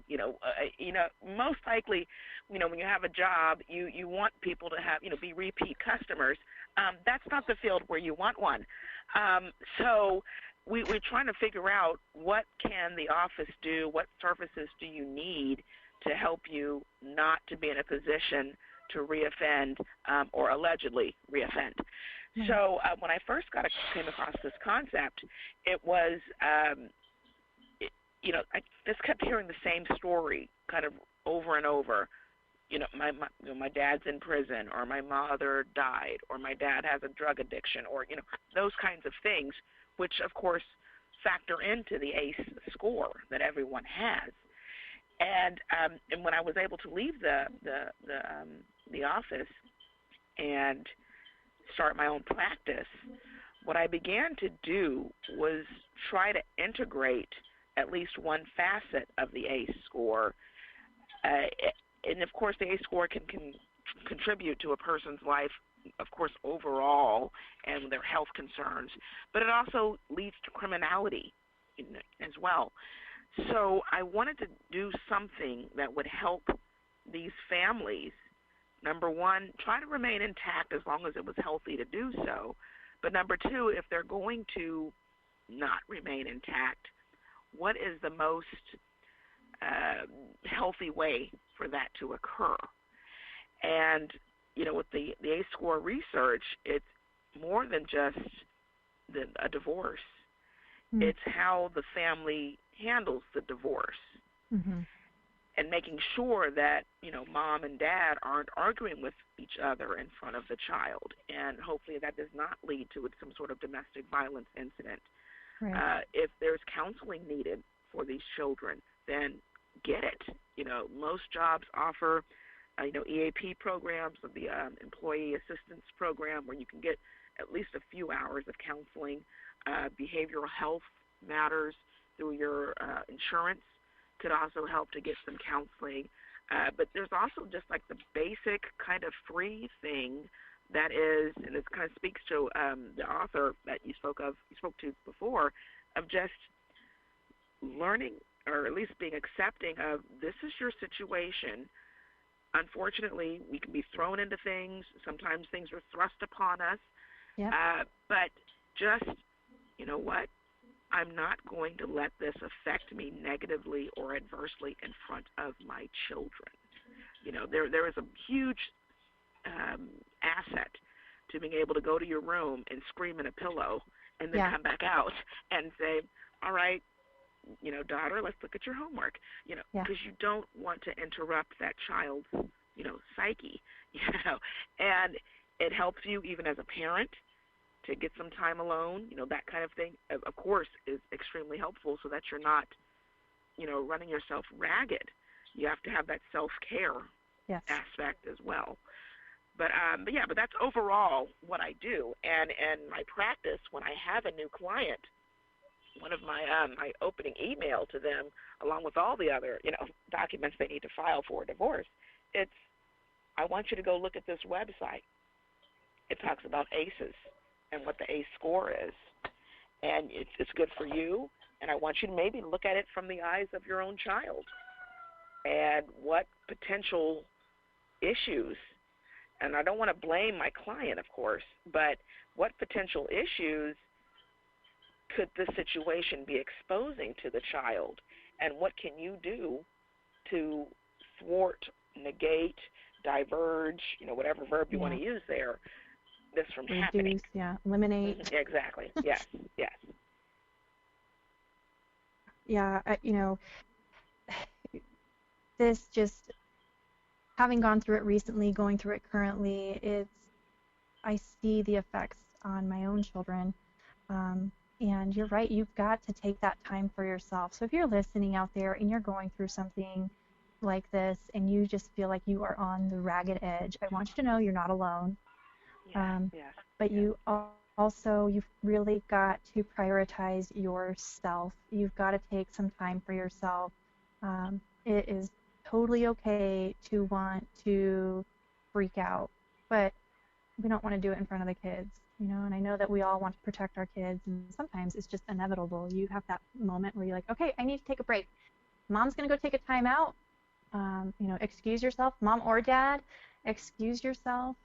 Most likely, when you have a job, you want people to have, be repeat customers. That's not the field where you want one. So we're trying to figure out what can the office do, what services do you need to help you not to be in a position to reoffend or allegedly reoffend. Mm-hmm. So when I first came across this concept, it was, I just kept hearing the same story kind of over and over. My dad's in prison, or my mother died, or my dad has a drug addiction, or, those kinds of things, which, of course, factor into the ACE score that everyone has. And when I was able to leave the office, and start my own practice, what I began to do was try to integrate at least one facet of the ACE score. And of course, the ACE score can contribute to a person's life, of course, overall, and their health concerns, but it also leads to criminality as well. So I wanted to do something that would help these families, number one, try to remain intact as long as it was healthy to do so, but number two, if they're going to not remain intact, what is the most healthy way for that to occur? And, with the ACE score research, it's more than just a divorce. Mm-hmm. It's how the family handles the divorce. Mm-hmm. And making sure that, mom and dad aren't arguing with each other in front of the child. And hopefully that does not lead to some sort of domestic violence incident. Right. If there's counseling needed for these children, then get it. Most jobs offer, EAP programs, or the Employee Assistance Program, where you can get at least a few hours of counseling. Behavioral health matters through your insurance could also help to get some counseling. But there's also just like the basic kind of free thing that is, and this kind of speaks to the author that you spoke to before, of just learning, or at least being accepting of, this is your situation. Unfortunately, we can be thrown into things. Sometimes things are thrust upon us. Yep. But just, you know what? I'm not going to let this affect me negatively or adversely in front of my children. There is a huge asset to being able to go to your room and scream in a pillow and then come back out and say, all right, daughter, let's look at your homework, because you don't want to interrupt that child's, psyche, and it helps you even as a parent to get some time alone, that kind of thing, of course, is extremely helpful so that you're not, running yourself ragged. You have to have that self-care aspect as well. But that's overall what I do. And my practice, when I have a new client, one of my my opening email to them, along with all the other, documents they need to file for a divorce, it's, I want you to go look at this website. It talks about ACEs and what the ACE score is. And it's good for you, and I want you to maybe look at it from the eyes of your own child. And what potential issues, and I don't want to blame my client, of course, but what potential issues could this situation be exposing to the child? And what can you do to thwart, negate, diverge, whatever verb you want to use there, this from happening? Eliminate. Exactly. Yes. Yeah, this just, having gone through it recently, going through it currently, I see the effects on my own children. And you're right, you've got to take that time for yourself. So if you're listening out there and you're going through something like this and you just feel like you are on the ragged edge, I want you to know you're not alone. But you also, you've really got to prioritize yourself. You've got to take some time for yourself. It is totally okay to want to freak out, but we don't want to do it in front of the kids, and I know that we all want to protect our kids, and sometimes it's just inevitable. You have that moment where you're like, okay, I need to take a break. Mom's going to go take a time out. Excuse yourself, mom or dad, excuse yourself,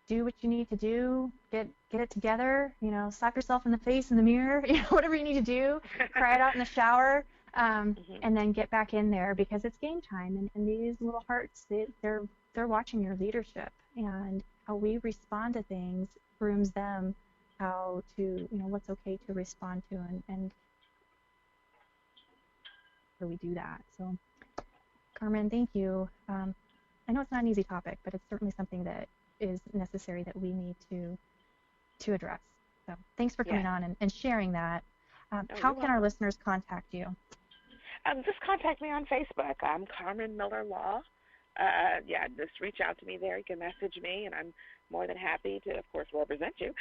do what you need to do, get it together, slap yourself in the face in the mirror, whatever you need to do, cry it out in the shower, and then get back in there, because it's game time, and these little hearts, they're watching your leadership, and how we respond to things grooms them how to, what's okay to respond to, and how we do that. So, Carmen, thank you. I know it's not an easy topic, but it's certainly something that is necessary that we need to address. So thanks for coming on and sharing that. How can our listeners contact you? Just contact me on Facebook. I'm Carmen Miller Law. yeah, just reach out to me there. You can message me, and I'm more than happy to, of course, represent you.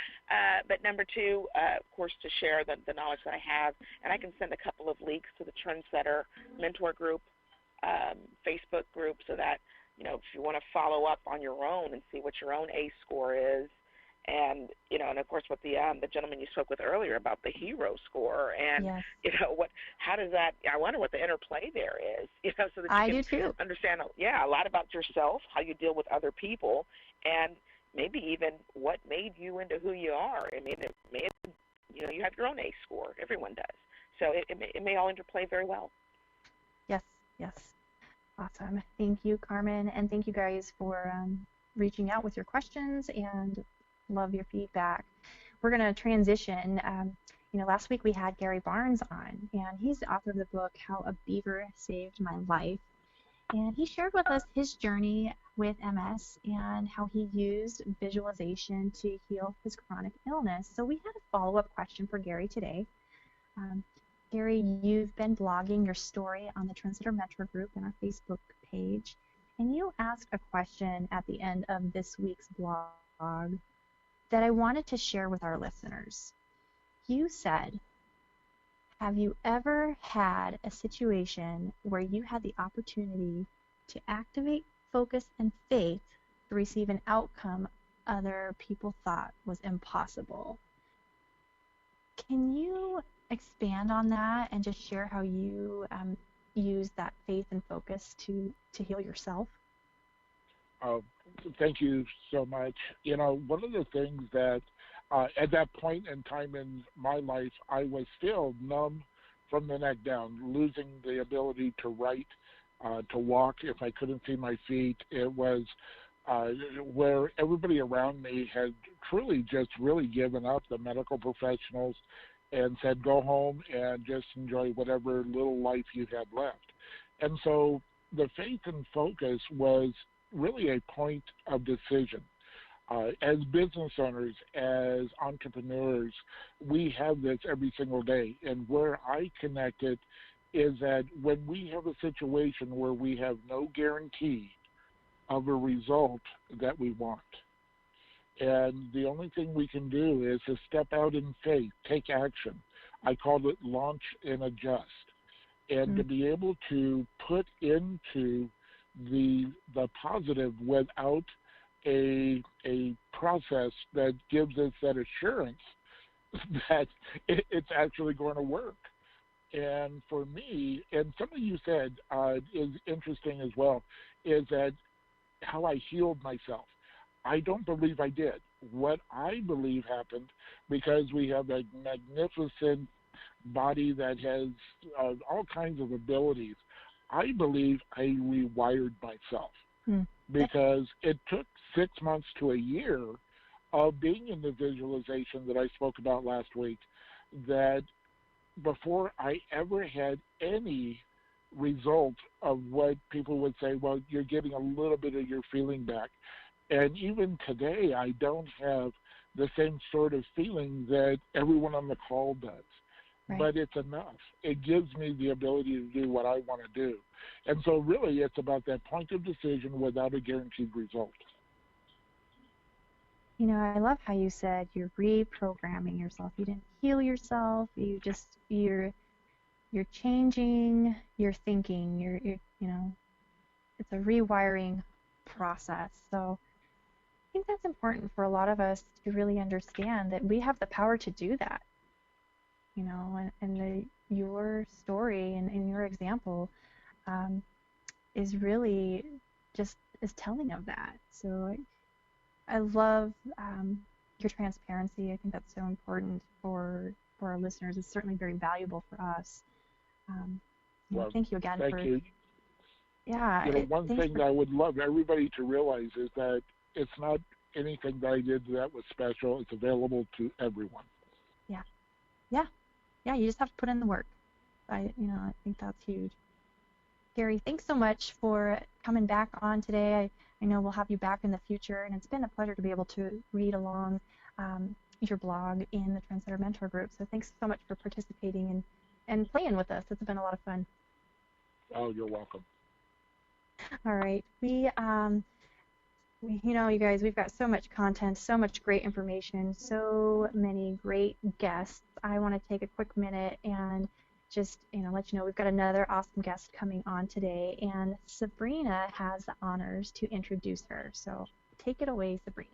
But number two, of course, to share the knowledge that I have, and I can send a couple of links to the Trendsetter Mentor Group Facebook group, so that if you want to follow up on your own and see what your own ACE score is, and and of course with the gentleman you spoke with earlier about the hero score, and yes. How does that? I wonder what the interplay there is, so that you can understand, a lot about yourself, how you deal with other people, and maybe even what made you into who you are. I mean, you have your own ACE score. Everyone does. So it may all interplay very well. Yes. Awesome. Thank you, Carmen, and thank you guys for reaching out with your questions, and love your feedback. We're going to transition. Last week we had Gary Barnes on, and he's the author of the book, How a Beaver Saved My Life. And he shared with us his journey with MS and how he used visualization to heal his chronic illness. So we had a follow-up question for Gary today. Gary, you've been blogging your story on the Trendsetter Mentor Group in our Facebook page, and you asked a question at the end of this week's blog that I wanted to share with our listeners. You said, have you ever had a situation where you had the opportunity to activate focus and faith to receive an outcome other people thought was impossible? Can you expand on that and just share how you use that faith and focus to heal yourself? Thank you so much. One of the things that at that point in time in my life, I was still numb from the neck down, losing the ability to write, to walk if I couldn't see my feet. It was where everybody around me had truly just really given up, the medical professionals, and said, go home and just enjoy whatever little life you had left. And so the faith and focus was really a point of decision. As business owners, as entrepreneurs, we have this every single day. And where I connect it is that when we have a situation where we have no guarantee of a result that we want, and the only thing we can do is to step out in faith, take action. I called it launch and adjust. And to be able to put into the positive without a process that gives us that assurance that it's actually going to work. And for me, and something you said is interesting as well, is that how I healed myself. I don't believe I did. What I believe happened, because we have a magnificent body that has all kinds of abilities, I believe I rewired myself. Because it took 6 months to a year of being in the visualization that I spoke about last week, that before I ever had any result of what people would say, well, you're getting a little bit of your feeling back. And even today, I don't have the same sort of feeling that everyone on the call does. Right. But it's enough. It gives me the ability to do what I want to do. And so really it's about that point of decision without a guaranteed result. I love how you said you're reprogramming yourself. You didn't heal yourself. You're changing your thinking. You're it's a rewiring process. So I think that's important for a lot of us to really understand that we have the power to do that. Your story and your example is really just is telling of that. So I love your transparency. I think that's so important for our listeners. It's certainly very valuable for us. Well, thank you again. Thank you. Yeah. One thing that I would love everybody to realize is that it's not anything that I did that was special. It's available to everyone. Yeah, you just have to put in the work. I think that's huge. Gary, thanks so much for coming back on today. I know we'll have you back in the future, and it's been a pleasure to be able to read along your blog in the Trendsetter Mentor Group. So thanks so much for participating and playing with us. It's been a lot of fun. Oh, you're welcome. All right. You guys, we've got so much content, so much great information, so many great guests. I want to take a quick minute and just, let you know we've got another awesome guest coming on today, and Sabrina has the honors to introduce her. So take it away, Sabrina.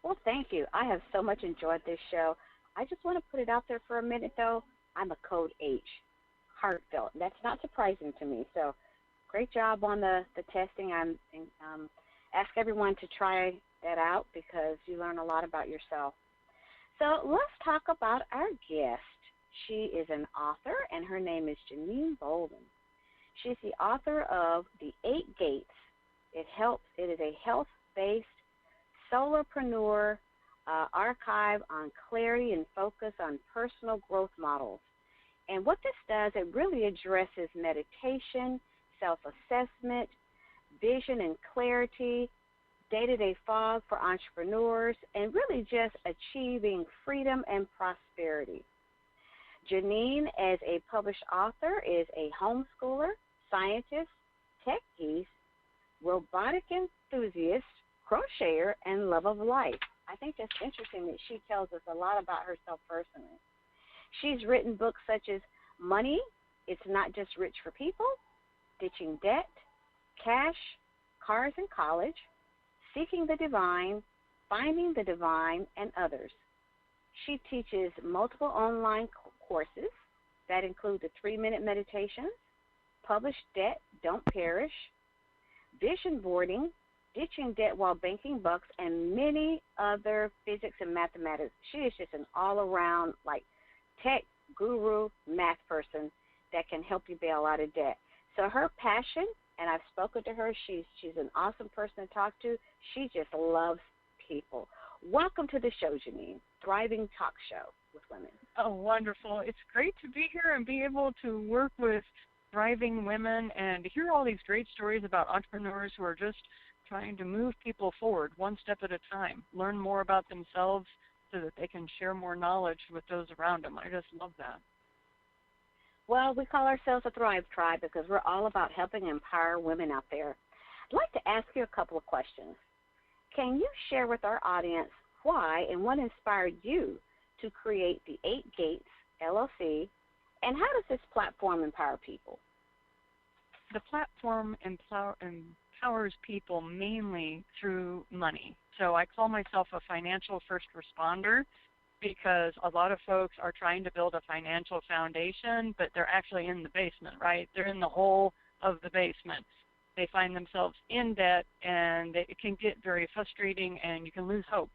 Well, thank you. I have so much enjoyed this show. I just want to put it out there for a minute, though. I'm a code H, heartfelt. That's not surprising to me. So great job on the testing. Ask everyone to try that out because you learn a lot about yourself. So let's talk about our guest. She is an author, and her name is Janine Bolden. She's the author of The 8 Gates. It is a health-based solopreneur archive on clarity and focus on personal growth models. And what this does, it really addresses meditation, self-assessment, vision and clarity, day-to-day fog for entrepreneurs, and really just achieving freedom and prosperity. Janine, as a published author, is a homeschooler, scientist, tech geek, robotic enthusiast, crocheter, and love of life. I think that's interesting that she tells us a lot about herself personally. She's written books such as Money, It's Not Just Rich for People, Ditching Debt, Cash, Cars in College, Seeking the Divine, Finding the Divine, and others. She teaches multiple online courses that include the 3-minute meditations, Publish Debt, Don't Perish, Vision Boarding, Ditching Debt While Banking Bucks, and many other physics and mathematics. She is just an all-around, tech guru, math person that can help you bail out of debt. So her passion, and I've spoken to her, she's an awesome person to talk to. She just loves people. Welcome to the show, Janine, Thriving Talk Show with Women. Oh, wonderful. It's great to be here and be able to work with thriving women and to hear all these great stories about entrepreneurs who are just trying to move people forward one step at a time, learn more about themselves so that they can share more knowledge with those around them. I just love that. Well, we call ourselves a Thrive Tribe because we're all about helping empower women out there. I'd like to ask you a couple of questions. Can you share with our audience why and what inspired you to create the 8 Gates LLC, and how does this platform empower people? The platform empowers people mainly through money. So I call myself a financial first responder because a lot of folks are trying to build a financial foundation, but they're actually in the basement, right? They're in the hole of the basement. They find themselves in debt, and it can get very frustrating, and you can lose hope.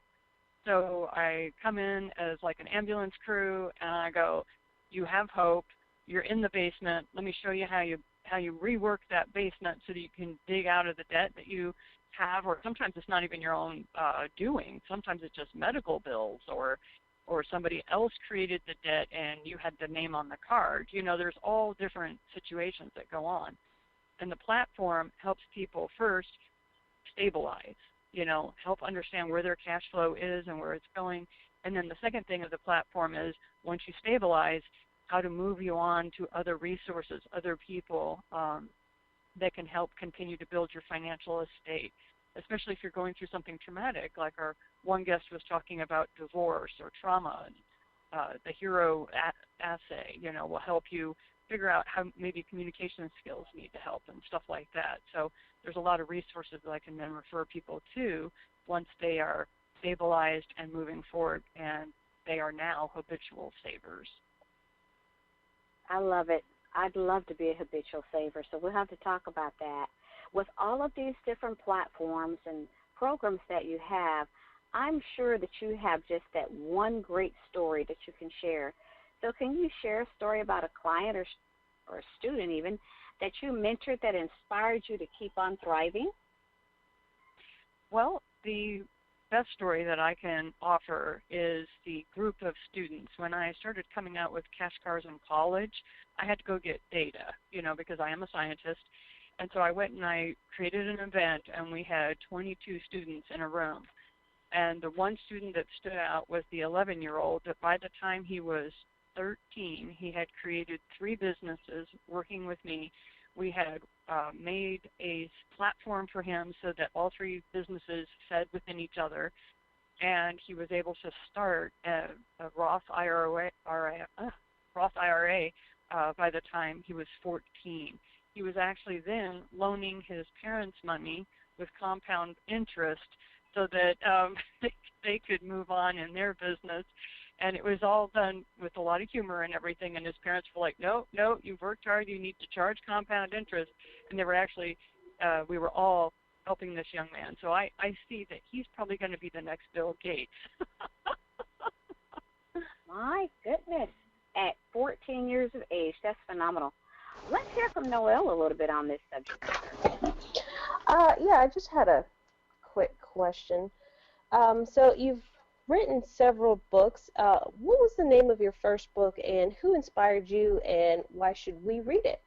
So I come in as like an ambulance crew, and I go, you have hope. You're in the basement. Let me show you how you rework that basement so that you can dig out of the debt that you have, or sometimes it's not even your own doing. Sometimes it's just medical bills, or somebody else created the debt and you had the name on the card. There's all different situations that go on. And the platform helps people first stabilize, help understand where their cash flow is and where it's going. And then the second thing of the platform is once you stabilize, how to move you on to other resources, other people that can help continue to build your financial estate, especially if you're going through something traumatic, like our one guest was talking about divorce or trauma. The hero assay, will help you figure out how maybe communication skills need to help and stuff like that. So there's a lot of resources that I can then refer people to once they are stabilized and moving forward, and they are now habitual savers. I love it. I'd love to be a habitual saver, so we'll have to talk about that. With all of these different platforms and programs that you have, I'm sure that you have just that one great story that you can share. So can you share a story about a client or a student even that you mentored that inspired you to keep on thriving? Well, the best story that I can offer is the group of students. When I started coming out with Cash Cars in college, I had to go get data, because I am a scientist. And so I went and I created an event, and we had 22 students in a room. And the one student that stood out was the 11-year-old that by the time he was 13, he had created 3 businesses working with me We had made a platform for him so that all three businesses fed within each other, and he was able to start a Roth IRA by the time he was 14. He was actually then loaning his parents money with compound interest so that they could move on in their business. And it was all done with a lot of humor and everything. And his parents were like, no, you've worked hard. You need to charge compound interest. And they were actually, we were all helping this young man. So I see that he's probably going to be the next Bill Gates. My goodness. At 14 years of age, that's phenomenal. Let's hear from Noelle a little bit on this subject. Yeah, I just had a quick question. So you've written several books. What was the name of your first book, and who inspired you, and why should we read it?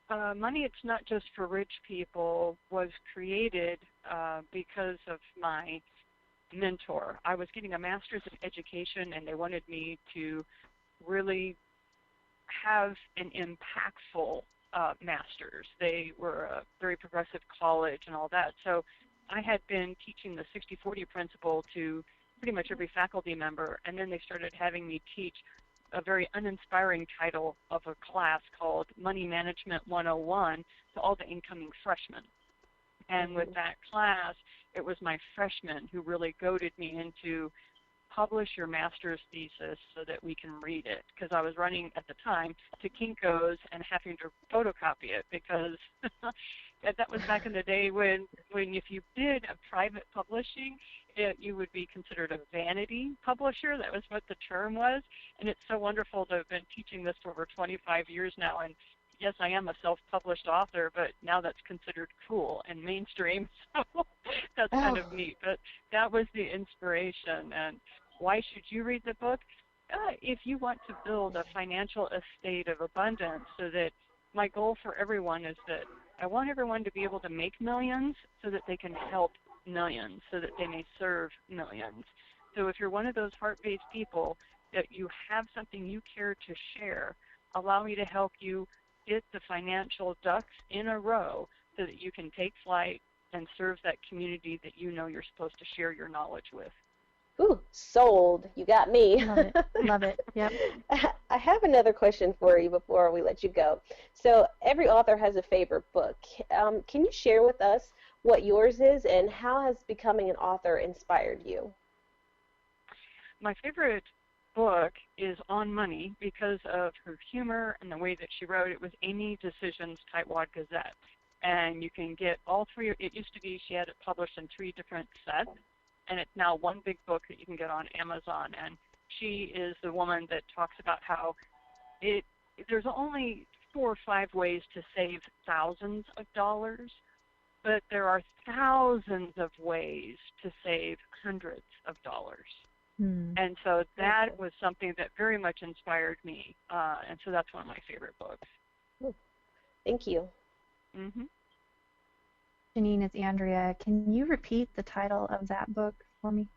Money It's Not Just for Rich People was created because of my mentor. I was getting a master's in education, and they wanted me to really have an impactful master's. They were a very progressive college and all that. So I had been teaching the 60-40 principle to pretty much every faculty member, and then they started having me teach a very uninspiring title of a class called Money Management 101 to all the incoming freshmen. And with that class, it was my freshmen who really goaded me into publish your master's thesis so that we can read it, because I was running at the time to Kinko's and having to photocopy it, because that was back in the day when if you did a private publishing, you would be considered a vanity publisher. That was what the term was. And it's so wonderful to have been teaching this for over 25 years now. And yes, I am a self-published author, but now that's considered cool and mainstream. So that's kind of neat. But that was the inspiration. And why should you read the book? If you want to build a financial estate of abundance, so that my goal for everyone is that I want everyone to be able to make millions so that they can help millions, so that they may serve millions. So if you're one of those heart-based people that you have something you care to share, allow me to help you get the financial ducks in a row so that you can take flight and serve that community that you know you're supposed to share your knowledge with. Ooh, sold. You got me. Love it. Love it. Yep. I have another question for you before we let you go. So every author has a favorite book. Can you share with us what yours is, and how has becoming an author inspired you? My favorite book is On Money because of her humor and the way that she wrote. It was Amy Decision's Tightwad Gazette. And you can get all three. It used to be she had it published in 3 different sets, and it's now one big book that you can get on Amazon. And she is the woman that talks about how there's only 4 or 5 ways to save thousands of dollars, but there are thousands of ways to save hundreds of dollars. And so that was something that very much inspired me, and so that's one of my favorite books. Thank you. Mm-hmm. Janine, it's Andrea. Can you repeat the title of that book for me?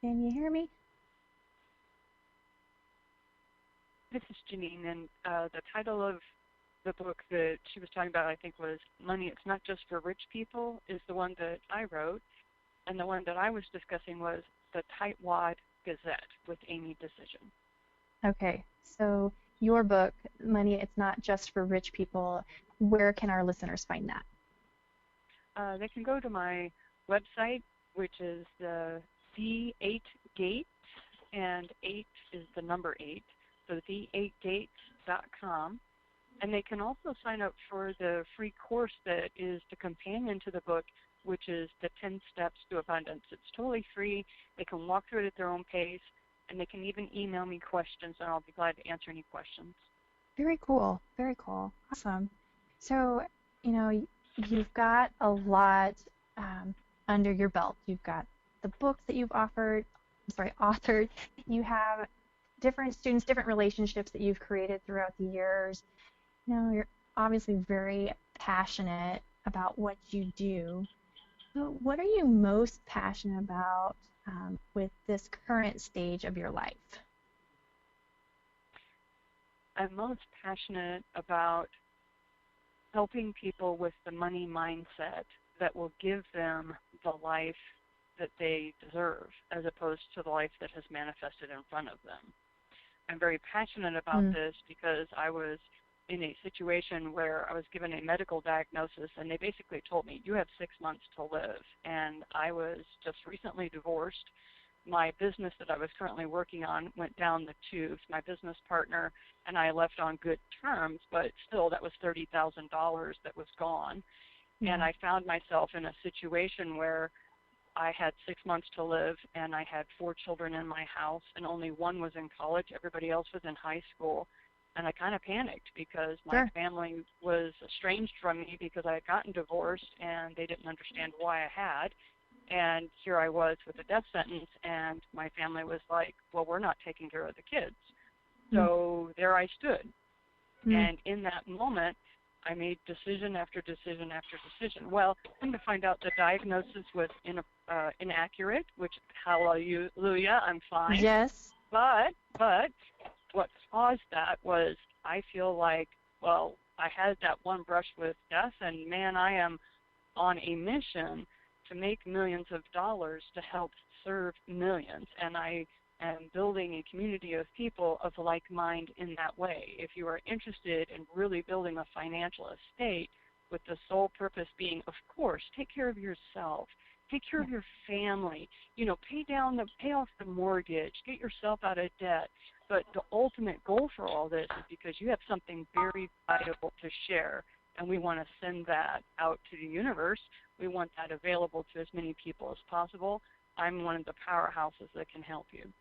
Can you hear me? This is Janine, and the title of the book that she was talking about, I think, was Money It's Not Just for Rich People, is the one that I wrote, and the one that I was discussing was the Tightwad Gazette with Amy Decision. Okay, so your book, Money It's Not Just for Rich People, where can our listeners find that? They can go to my website, which is the 8 Gates, and 8 is the number 8, so the8gates.com. And they can also sign up for the free course that is the companion to the book, which is the 10 Steps to Abundance. It's totally free. They can walk through it at their own pace, and they can even email me questions, and I'll be glad to answer any questions. Very cool. Very cool. Awesome. So, you've got a lot under your belt. You've got the books that you've authored. You have different students, different relationships that you've created throughout the years. You're obviously very passionate about what you do. So what are you most passionate about with this current stage of your life? I'm most passionate about helping people with the money mindset that will give them the life that they deserve as opposed to the life that has manifested in front of them. I'm very passionate about this because I was in a situation where I was given a medical diagnosis and they basically told me, you have 6 months to live. And I was just recently divorced. My business that I was currently working on went down the tubes. My business partner and I left on good terms, but still that was $30,000 that was gone. And I found myself in a situation where I had 6 months to live, and I had 4 children in my house, and only one was in college. Everybody else was in high school. And I kind of panicked because my family was estranged from me because I had gotten divorced, and they didn't understand why I had. And here I was with a death sentence, and my family was like, well, we're not taking care of the kids. So there I stood. And in that moment, I made decision after decision after decision. Well, come to find out the diagnosis was inaccurate, which, hallelujah, I'm fine. Yes. But what caused that was I feel like, well, I had that one brush with death, and, man, I am on a mission to make millions of dollars to help serve millions. And I am building a community of people of like mind in that way. If you are interested in really building a financial estate with the sole purpose being, of course, take care of yourself, take care of your family, pay off the mortgage, get yourself out of debt. But the ultimate goal for all this is because you have something very valuable to share, and we want to send that out to the universe. We want that available to as many people as possible. I'm one of the powerhouses that can help you.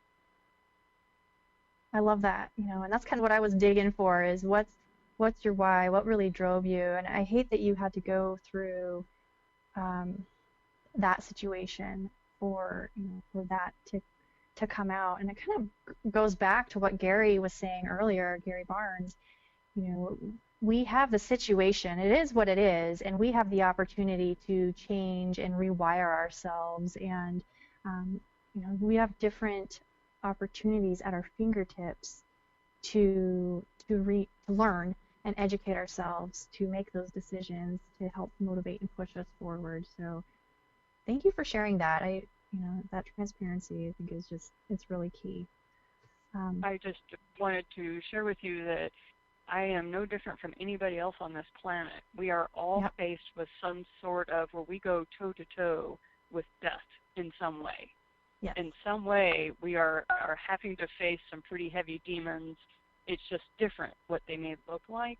I love that, and that's kind of what I was digging for is what's your why, what really drove you, and I hate that you had to go through that situation for that to come out, and it kind of goes back to what Gary was saying earlier, Gary Barnes. We have the situation, it is what it is, and we have the opportunity to change and rewire ourselves, and we have different opportunities at our fingertips to learn and educate ourselves, to make those decisions, to help motivate and push us forward. So thank you for sharing that. That transparency, I think, it's really key. I just wanted to share with you that I am no different from anybody else on this planet. We are all faced with some sort of where we go toe-to-toe with death in some way. Yes. In some way, we are having to face some pretty heavy demons. It's just different what they may look like.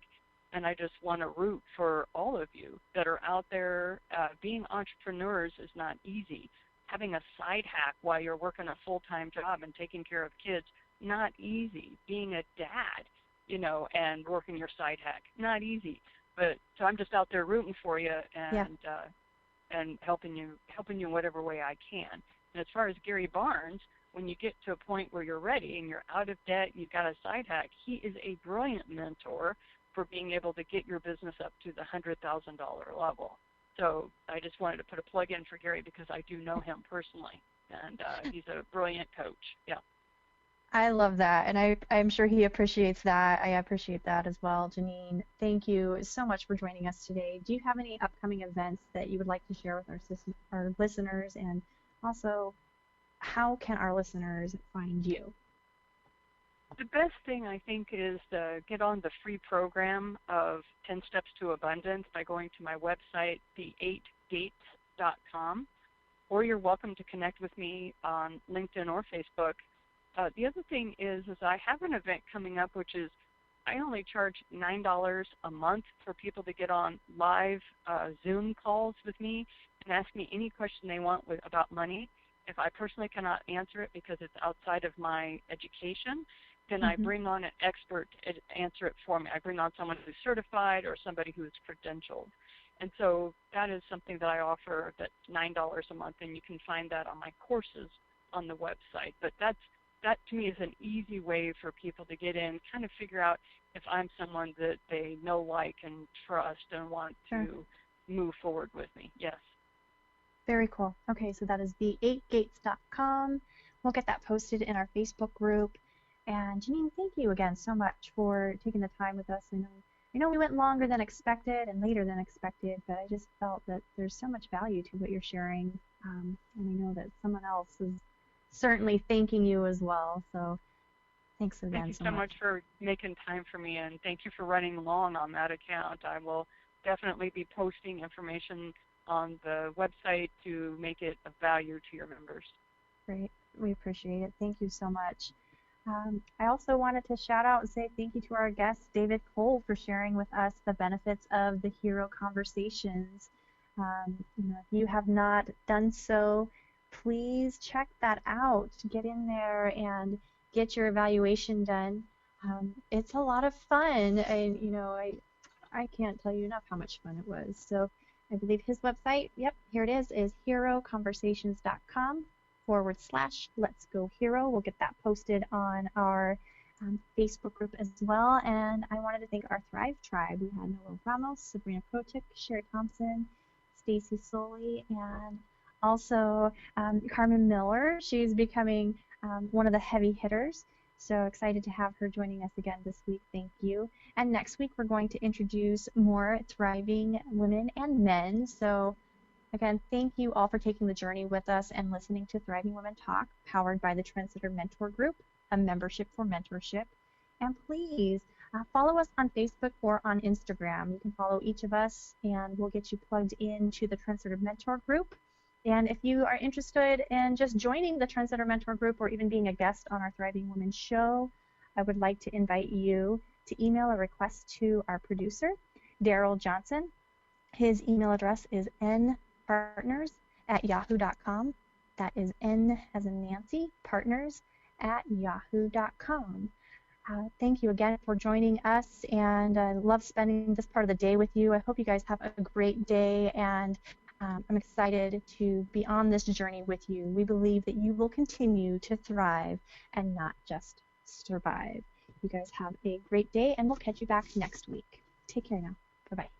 And I just want to root for all of you that are out there. Being entrepreneurs is not easy. Having a side hack while you're working a full-time job and taking care of kids, not easy. Being a dad, and working your side hack, not easy. But so I'm just out there rooting for you and helping you in whatever way I can. And as far as Gary Barnes, when you get to a point where you're ready and you're out of debt and you've got a side hack, he is a brilliant mentor for being able to get your business up to the $100,000 level. So I just wanted to put a plug in for Gary because I do know him personally, and he's a brilliant coach. Yeah. I love that, and I'm sure he appreciates that. I appreciate that as well. Janine, thank you so much for joining us today. Do you have any upcoming events that you would like to share with our listeners, and also how can our listeners find you? The best thing, I think, is to get on the free program of 10 Steps to Abundance by going to my website, the8gates.com, or you're welcome to connect with me on LinkedIn or Facebook. The other thing is I have an event coming up, which is I only charge $9 a month for people to get on live Zoom calls with me and ask me any question they want about money. If I personally cannot answer it because it's outside of my education, then I bring on an expert to answer it for me. I bring on someone who's certified or somebody who's credentialed. And so that is something that I offer that's $9 a month, and you can find that on my courses on the website. But that to me is an easy way for people to get in, kind of figure out if I'm someone that they know, like, and trust and want to move forward with me. Yes. Very cool. Okay, so that is the8gates.com. We'll get that posted in our Facebook group. And Janine, thank you again so much for taking the time with us. I know we went longer than expected and later than expected, but I just felt that there's so much value to what you're sharing. And I know that someone else is certainly thanking you as well. So thanks again Thank you so much for making time for me, and thank you for running long on that account. I will definitely be posting information on the website to make it of value to your members. Great. We appreciate it. Thank you so much. I also wanted to shout out and say thank you to our guest, David Cole, for sharing with us the benefits of the Hero Conversations. If you have not done so, please check that out. Get in there and get your evaluation done. It's a lot of fun. I can't tell you enough how much fun it was. So I believe his website, yep, here it is heroconversations.com/Let's Go Hero. We'll get that posted on our Facebook group as well. And I wanted to thank our Thrive Tribe. We had Noel Ramos, Sabrina Protic, Sherry Thompson, Stacy Solie, and also Carmen Miller. She's becoming one of the heavy hitters. So excited to have her joining us again this week. Thank you. And next week, we're going to introduce more thriving women and men. So again, thank you all for taking the journey with us and listening to Thriving Women Talk, powered by the Trendsetter Mentor Group, a membership for mentorship. And please follow us on Facebook or on Instagram. You can follow each of us, and we'll get you plugged into the Trendsetter Mentor Group. And if you are interested in just joining the Trendsetter Mentor Group or even being a guest on our Thriving Women show, I would like to invite you to email a request to our producer, Daryl Johnson. His email address is npartners@yahoo.com. That is N as in Nancy, partners@yahoo.com. Thank you again for joining us, and I love spending this part of the day with you. I hope you guys have a great day, and I'm excited to be on this journey with you. We believe that you will continue to thrive and not just survive. You guys have a great day, and we'll catch you back next week. Take care now. Bye-bye.